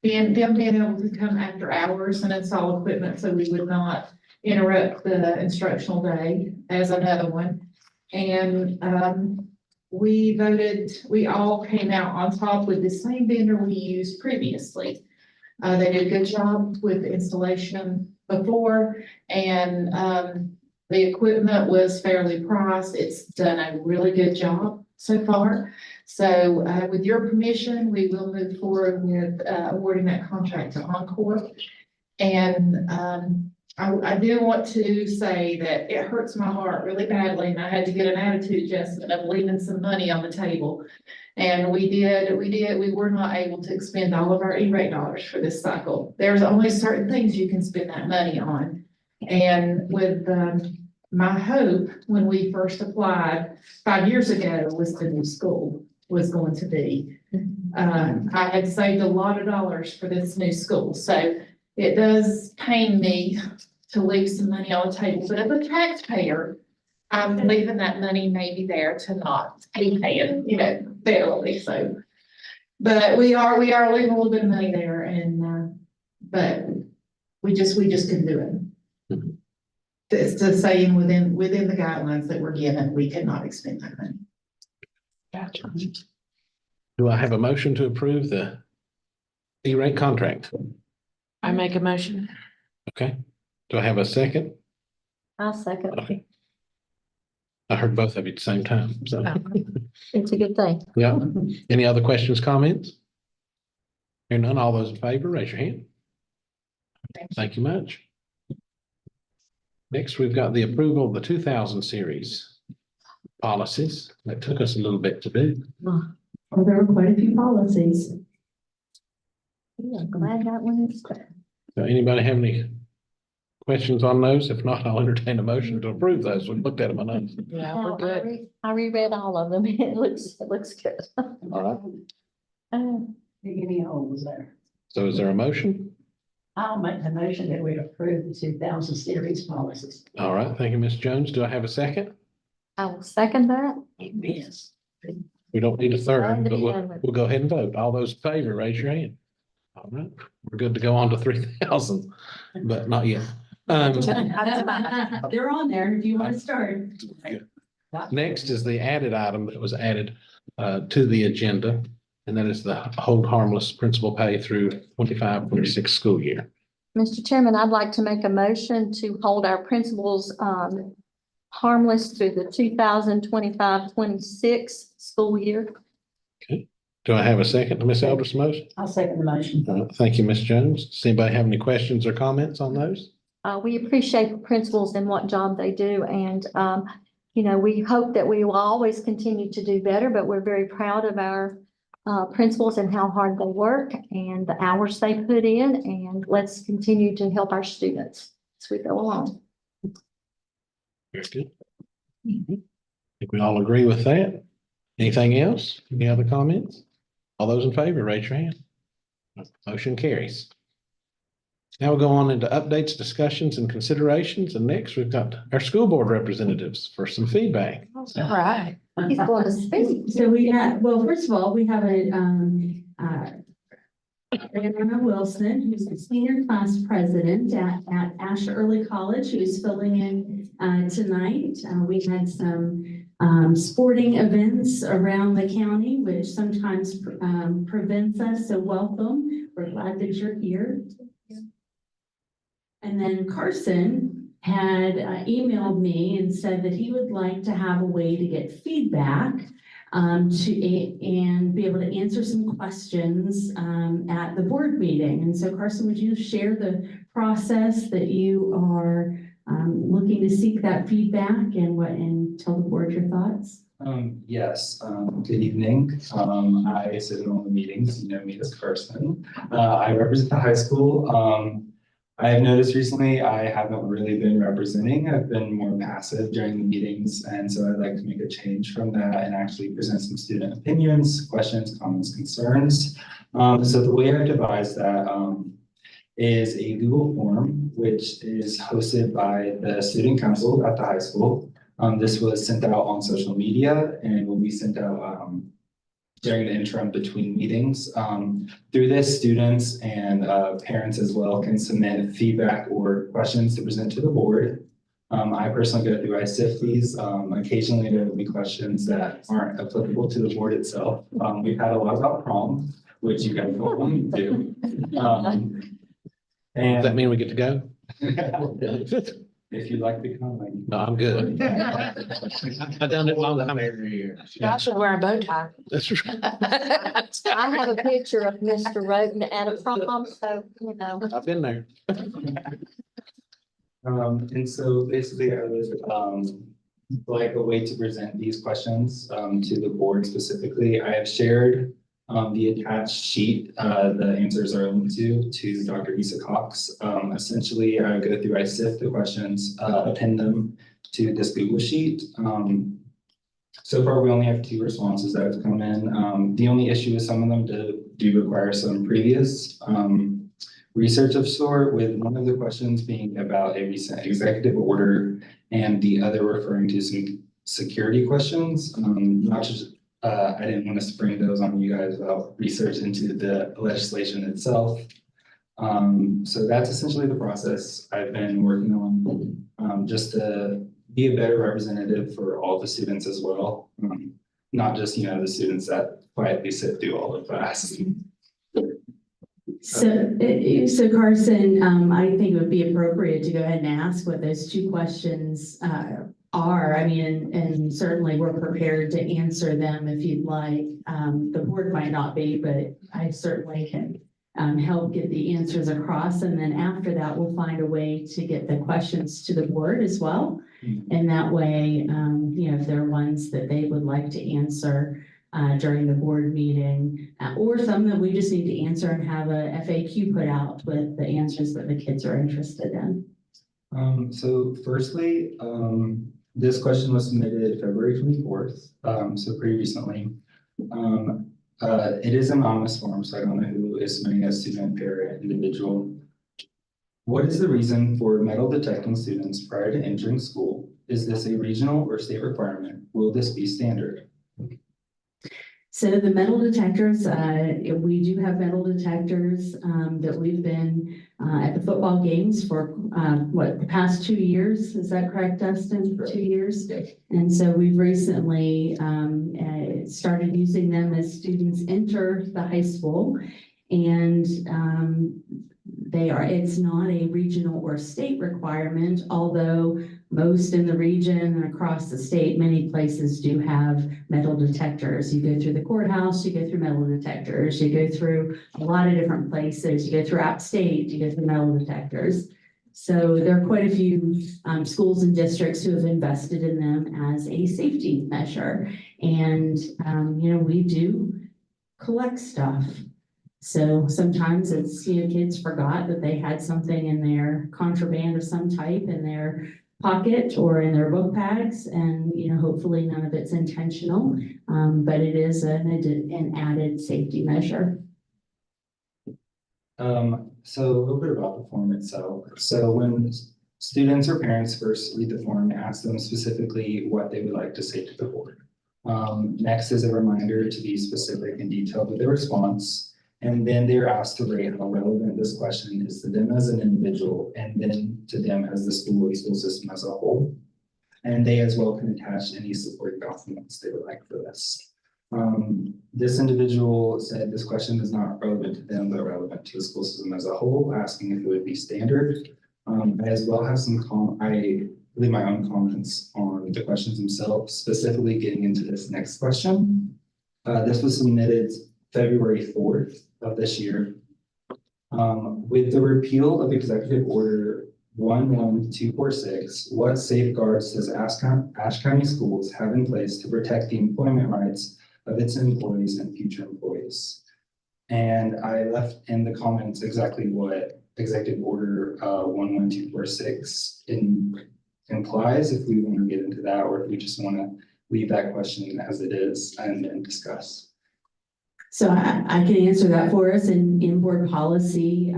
being able to come after hours and install equipment so we would not interrupt the instructional day as another one. And we all came out on top with the same vendor we used previously. They did a good job with the installation before. And, the equipment was fairly priced. It's done a really good job so far. So, with your permission, we will move forward with, awarding that contract to Encore. And, I do want to say that it hurts my heart really badly, and I had to get an attitude adjustment of leaving some money on the table. And we were not able to expend all of our E-rate dollars for this cycle. There's only certain things you can spend that money on. And with, my hope when we first applied 5 years ago was the new school was going to be. I had saved a lot of dollars for this new school, so it does pain me to leave some money on the table, but as a taxpayer, I'm leaving that money maybe there to not be paying, barely, so. But we are leaving a little bit of money there and, but we just couldn't do it. It's just saying within the guidelines that we're given, we cannot expend that money. Gotcha. Do I have a motion to approve the E-rate contract? I make a motion. Okay. Do I have a second? I'll second. Okay. I heard both of you at the same time, so. It's a good thing. Yeah. Any other questions, comments? Hearing none, all those in favor, raise your hand. Thank you much. Next, we've got the approval of the 2000 series policies. That took us a little bit to do. Well, there were quite a few policies. Yeah, I'm glad that one is. So anybody have any questions on those? If not, I'll entertain a motion to approve those. We've looked at them enough. Yeah, we're good. I reread all of them. It looks good. All right. Any holes there? So is there a motion? I'll make the motion that we approve the 2000 series policies. All right. Thank you, Ms. Jones. Do I have a second? I will second that. Yes. We don't need a third, but we'll go ahead and vote. All those in favor, raise your hand. All right. We're good to go on to 3000, but not yet. They're on there if you want to start. Next is the added item that was added to the agenda, and that is the hold harmless principal pay through 25-26 school year. Mr. Chairman, I'd like to make a motion to hold our principals harmless through the 2025-26 school year. Okay. Do I have a second to Ms. Elder's motion? I'll second the motion. Thank you, Ms. Jones. Does anybody have any questions or comments on those? We appreciate the principals and what job they do, and we hope that we will always continue to do better, but we're very proud of our principals and how hard they work and the hours they put in, and let's continue to help our students as we go along. Very good. I think we all agree with that. Anything else? Any other comments? All those in favor, raise your hand. Motion carries. Now we'll go on into updates, discussions, and considerations. And next, we've got our school board representatives for some feedback. All right. He's going to speak. So first of all, we have Anna Wilson, who's the senior class president at Asher Early College, who is filling in tonight. We had some sporting events around the county, which sometimes prevents us. So welcome. We're glad that you're here. And then Carson had emailed me and said that he would like to have a way to get feedback and be able to answer some questions at the board meeting. And so Carson, would you share the process that you are looking to seek that feedback and tell the board your thoughts? Yes, good evening. I sit in all the meetings, you know me as Carson. I represent the high school. I have noticed recently I haven't really been representing. I've been more passive during the meetings, and so I'd like to make a change from that and actually present some student opinions, questions, comments, concerns. So the way I've devised that is a Google form, which is hosted by the student council at the high school. This was sent out on social media and will be sent out during the interim between meetings. Through this, students and parents as well can submit feedback or questions to present to the board. I personally go through, I sift these. Occasionally there will be questions that aren't applicable to the board itself. We've had a lot about prom, which you guys don't want to do. Does that mean we get to go? If you'd like to come, I can. No, I'm good. I've done it long time. I should wear a bow tie. That's right. I have a picture of Mr. Roden at a prom, so, you know. I've been there. And so basically I would, like a way to present these questions, to the board specifically. I have shared, the attached sheet, the answers are linked to Dr. Issa Cox. Essentially, I go through, I sift the questions, append them to this Google sheet. So far, we only have 2 responses that have come in. The only issue is some of them do require some previous, research of sort, with one of the questions being about a recent executive order and the other referring to some security questions. Not just, I didn't want to spring those on you guys without research into the legislation itself. So that's essentially the process I've been working on, just to be a better representative for all the students as well. Not just, the students that quietly sit through all the class. So Carson, I think it would be appropriate to go ahead and ask what those 2 questions are. I mean, and certainly we're prepared to answer them if you'd like. The board might not be, but I certainly can help get the answers across. And then after that, we'll find a way to get the questions to the board as well. And that way, if there are ones that they would like to answer during the board meeting, or some that we just need to answer and have a FAQ put out with the answers that the kids are interested in. So firstly, this question was submitted February 24th, so pretty recently. It is an anonymous form, so I don't know who is submitting as student, parent, individual. What is the reason for metal detecting students prior to entering school? Is this a regional or state requirement? Will this be standard? So the metal detectors, we do have metal detectors that we've been at the football games for the past 2 years? Is that correct, Dustin? For 2 years? Yes. And so we've recently started using them as students enter the high school. And it's not a regional or state requirement, although most in the region and across the state, many places do have metal detectors. You go through the courthouse, you go through metal detectors, you go through a lot of different places, you go through outstate, you go through metal detectors. So there are quite a few schools and districts who have invested in them as a safety measure. And, we do collect stuff. So sometimes it's, kids forgot that they had something in their contraband of some type in their pocket or in their book bags, and, hopefully none of it's intentional, but it is an added safety measure. So a little bit about the form itself. So when students or parents first read the form, ask them specifically what they would like to say to the board. Next is a reminder to be specific and detailed with their response. And then they're asked to rate how relevant this question is to them as an individual, and then to them as the school system as a whole. And they as well can attach any supporting documents they would like for this. This individual said this question is not relevant to them, but relevant to the school system as a whole, asking if it would be standard. I as well have I leave my own comments on the questions themselves, specifically getting into this next question. This was submitted February 4th of this year. With the repeal of Executive Order 11246, what safeguards does Ashe County Schools have in place to protect the employment rights of its employees and future employees? And I left in the comments exactly what Executive Order 11246 implies, if we want to get into that, or if we just want to leave that question as it is and then discuss. So I can answer that for us in board policy.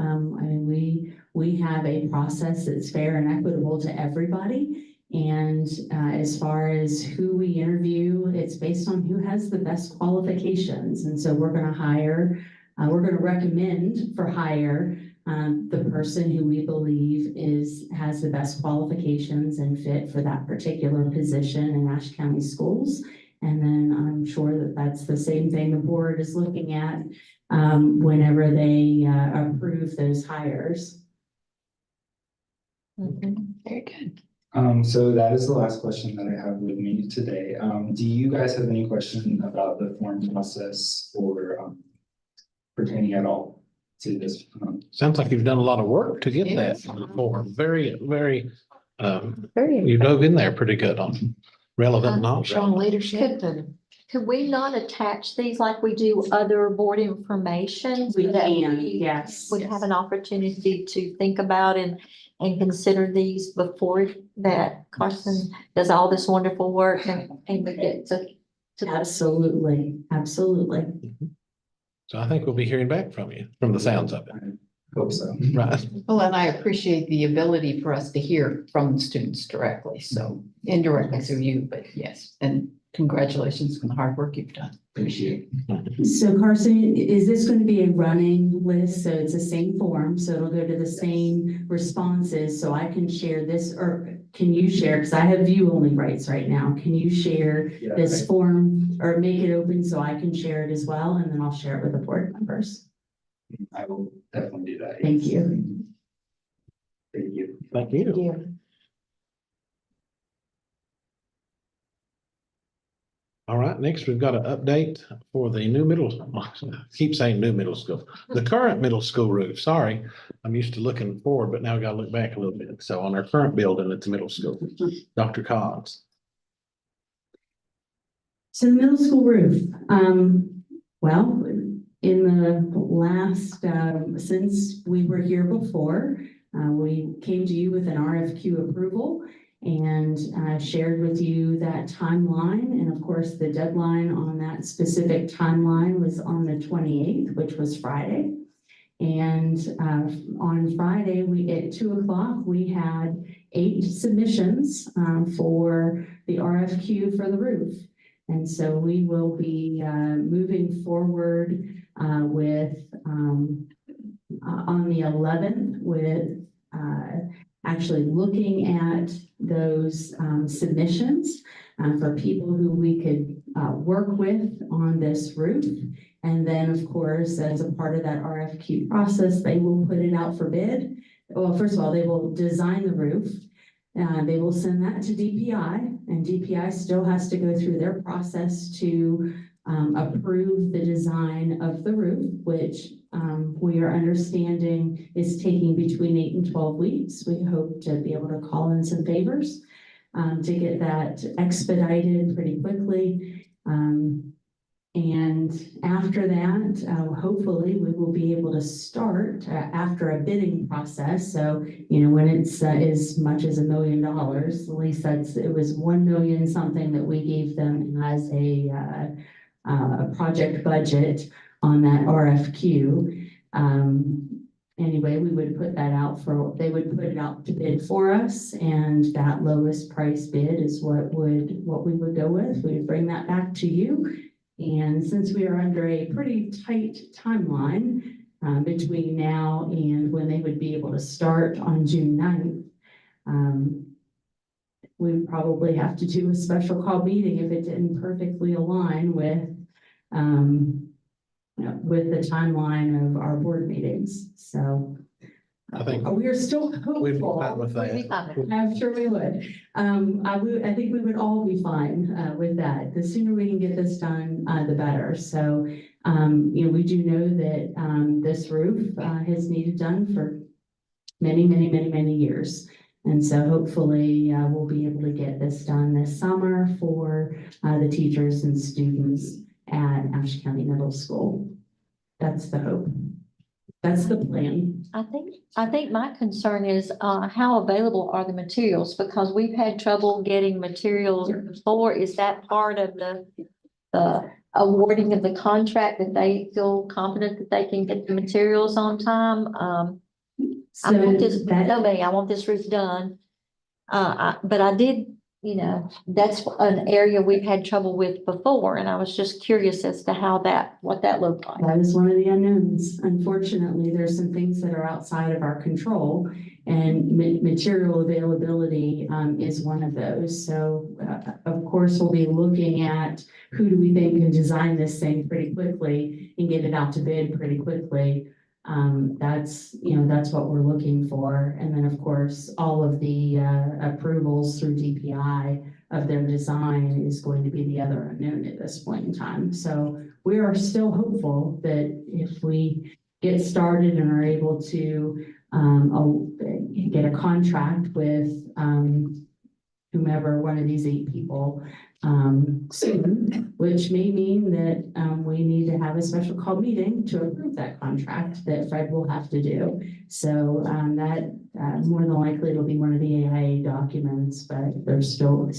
We have a process that's fair and equitable to everybody. And as far as who we interview, it's based on who has the best qualifications. And so we're going to recommend for hire the person who we believe has the best qualifications and fit for that particular position in Ashe County Schools. And then I'm sure that that's the same thing the board is looking at whenever they approve those hires. Very good. So that is the last question that I have with me today. Do you guys have any question about the form process or pertaining at all to this? Sounds like you've done a lot of work to get that form. Very, you dove in there pretty good on relevant knowledge. Showing leadership and. Could we not attach these like we do other board information? We so that can, we yes. Would have an opportunity to think about and consider these before that Carson does all this wonderful work and we get to. Absolutely, absolutely. So I think we'll be hearing back from you, from the sounds of it. Hope so. Right. Well, and I appreciate the ability for us to hear from the students directly, so indirectly through you, but yes, and congratulations on the hard work you've done. Appreciate it. So Carson, is this going to be a running list? So it's the same form, so it'll go to the same responses, so I can share this, or can you share, because I have view-only rights right now. Can you share this form or make it open so I can share it as well, and then I'll share it with the board members? I will definitely do that. Thank you. Thank you. Thank you. All right, next we've got an update for the new keep saying new middle school, the current middle school roof. Sorry, I'm used to looking forward, but now I gotta look back a little bit. So on our current building, it's middle school. Dr. Cox. So the middle school roof, well, in the last, since we were here before, we came to you with an RFQ approval and shared with you that timeline. And of course, the deadline on that specific timeline was on the 28th, which was Friday. And on Friday, at 2:00, we had 8 submissions for the RFQ for the roof. And so we will be moving forward with on the 11th with actually looking at those submissions for people who we could work with on this roof. And then, of course, as a part of that RFQ process, they will put it out for bid. Well, first of all, they will design the roof. They will send that to DPI, and DPI still has to go through their process to approve the design of the roof, which we are understanding is taking between 8 and 12 weeks. We hope to be able to call in some favors to get that expedited pretty quickly. And after that, hopefully we will be able to start after a bidding process. So, you know, when it's as much as $1 million, at least it was 1 million something that we gave them as a project budget on that RFQ. Anyway, we would put that out they would put it out to bid for us, and that lowest price bid is what we would go with. We would bring that back to you. And since we are under a pretty tight timeline between now and when they would be able to start on June 9th, we would probably have to do a special call meeting if it didn't perfectly align with the timeline of our board meetings. So I think we are still hopeful. we'd be fine with that. I'm sure we would. I think we would all be fine with that. The sooner we can get this done, the better. So, you know, we do know that this roof has needed done for many years. And so hopefully we'll be able to get this done this summer for the teachers and students at Ashe County Middle School. That's the hope. That's the plan. I think my concern is how available are the materials, because we've had trouble getting materials before. Is that part of the awarding of the contract, that they feel confident that they can get the materials on time? I want this roof done. But I did, you know, that's an area we've had trouble with before, and I was just curious as to what that looked like. That is one of the unknowns. Unfortunately, there's some things that are outside of our control, and material availability is one of those. So, of course, we'll be looking at who do we think can design this thing pretty quickly and get it out to bid pretty quickly. That's, that's what we're looking for. And then, of course, all of the approvals through DPI of their design is going to be the other unknown at this point in time. So we are still hopeful that if we get started and are able to get a contract with whomever, one of these 8 people soon, which may mean that we need to have a special call meeting to approve that contract that Fred will have to do. So that more than likely it'll be one of the AIA documents, but there's still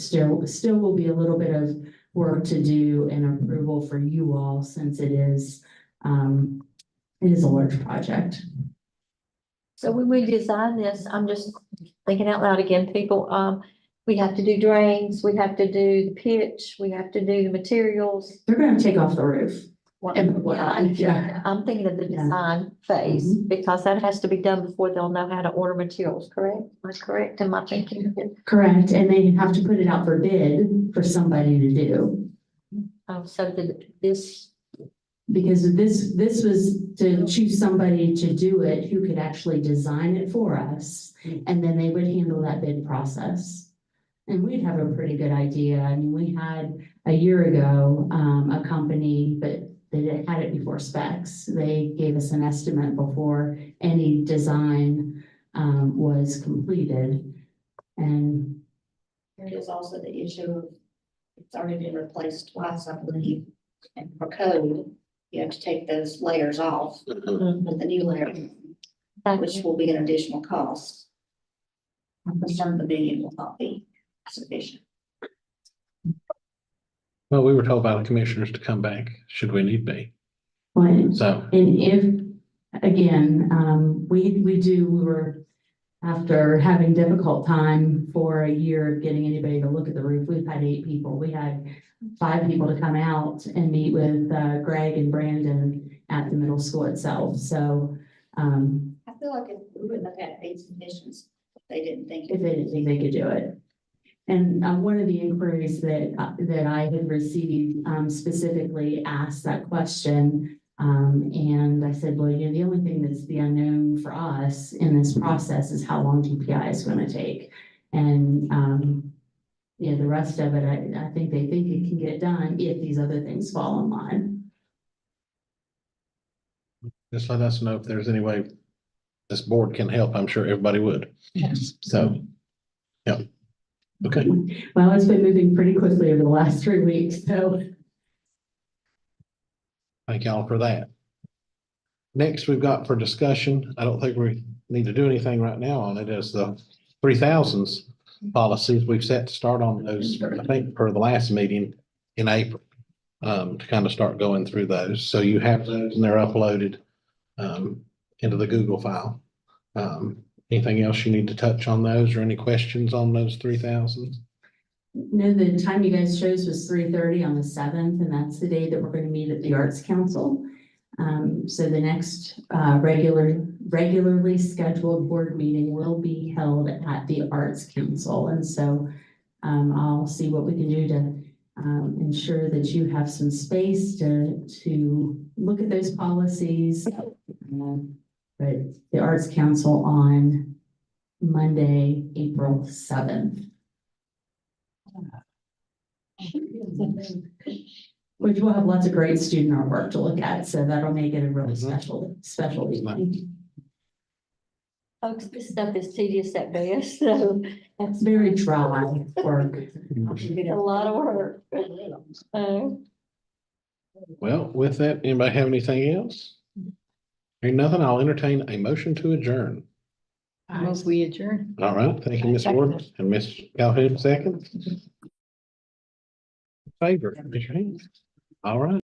will be a little bit of work to do and approval for you all, since it is a large project. So when we design this, I'm just thinking out loud again, people, we have to do drains, we have to do the pitch, we have to do the materials. They're gonna take off the roof. Yeah. I'm thinking of the design phase, because that has to be done before they'll know how to order materials, correct? Am I correct in my thinking? Correct, and they have to put it out for bid for somebody to do. So this, Because this was to choose somebody to do it who could actually design it for us, and then they would handle that bid process. And we'd have a pretty good idea. I mean, we had a year ago, a company, but they had it before specs. They gave us an estimate before any design was completed. And There is also the issue of, it's already been replaced twice, I believe, and for code, you have to take those layers off, put the new layer, which will be an additional cost. I'm concerned the bidding will not be sufficient. Well, we were told by the commissioners to come back, should we need be. when, So, and if, again, we were, after having difficult time for a year of getting anybody to look at the roof, we've had 8 people. We had 5 people to come out and meet with Greg and Brandon at the middle school itself. So I feel like we wouldn't have had 8 submissions if they didn't think. if they didn't think they could do it. And one of the inquiries that I had received specifically asked that question. And I said, well, the only thing that's the unknown for us in this process is how long DPI is going to take. And the rest of it, I think they think it can get done if these other things fall in line. just let us know if there's any way this board can help. I'm sure everybody would. So, yeah. Okay. Well, it's been moving pretty quickly over the last 3 weeks, so. Thank y'all for that. Next, we've got for discussion, I don't think we need to do anything right now on it, as the 3000s policies. We've set to start on those, I think, for the last meeting in April, to kind of start going through those. So you have those and they're uploaded into the Google file. Anything else you need to touch on those, or any questions on those 3000s? No, the time you guys chose was 3:30 on the 7th, and that's the day that we're going to meet at the Arts Council. So the next regularly scheduled board meeting will be held at the Arts Council. And so I'll see what we can do to ensure that you have some space to look at those policies. But the Arts Council on Monday, April 7th. Which will have lots of great student artwork to look at, so that'll make it a really special evening. folks, this stuff is tedious at best, so That's very dry work. a lot of work. Well, with that, anybody have anything else? Hearing nothing, I'll entertain a motion to adjourn. Move we adjourn. All right, thank you, Ms. Ward, and Ms. Calhoun, second. Favor, raise your hand. All right.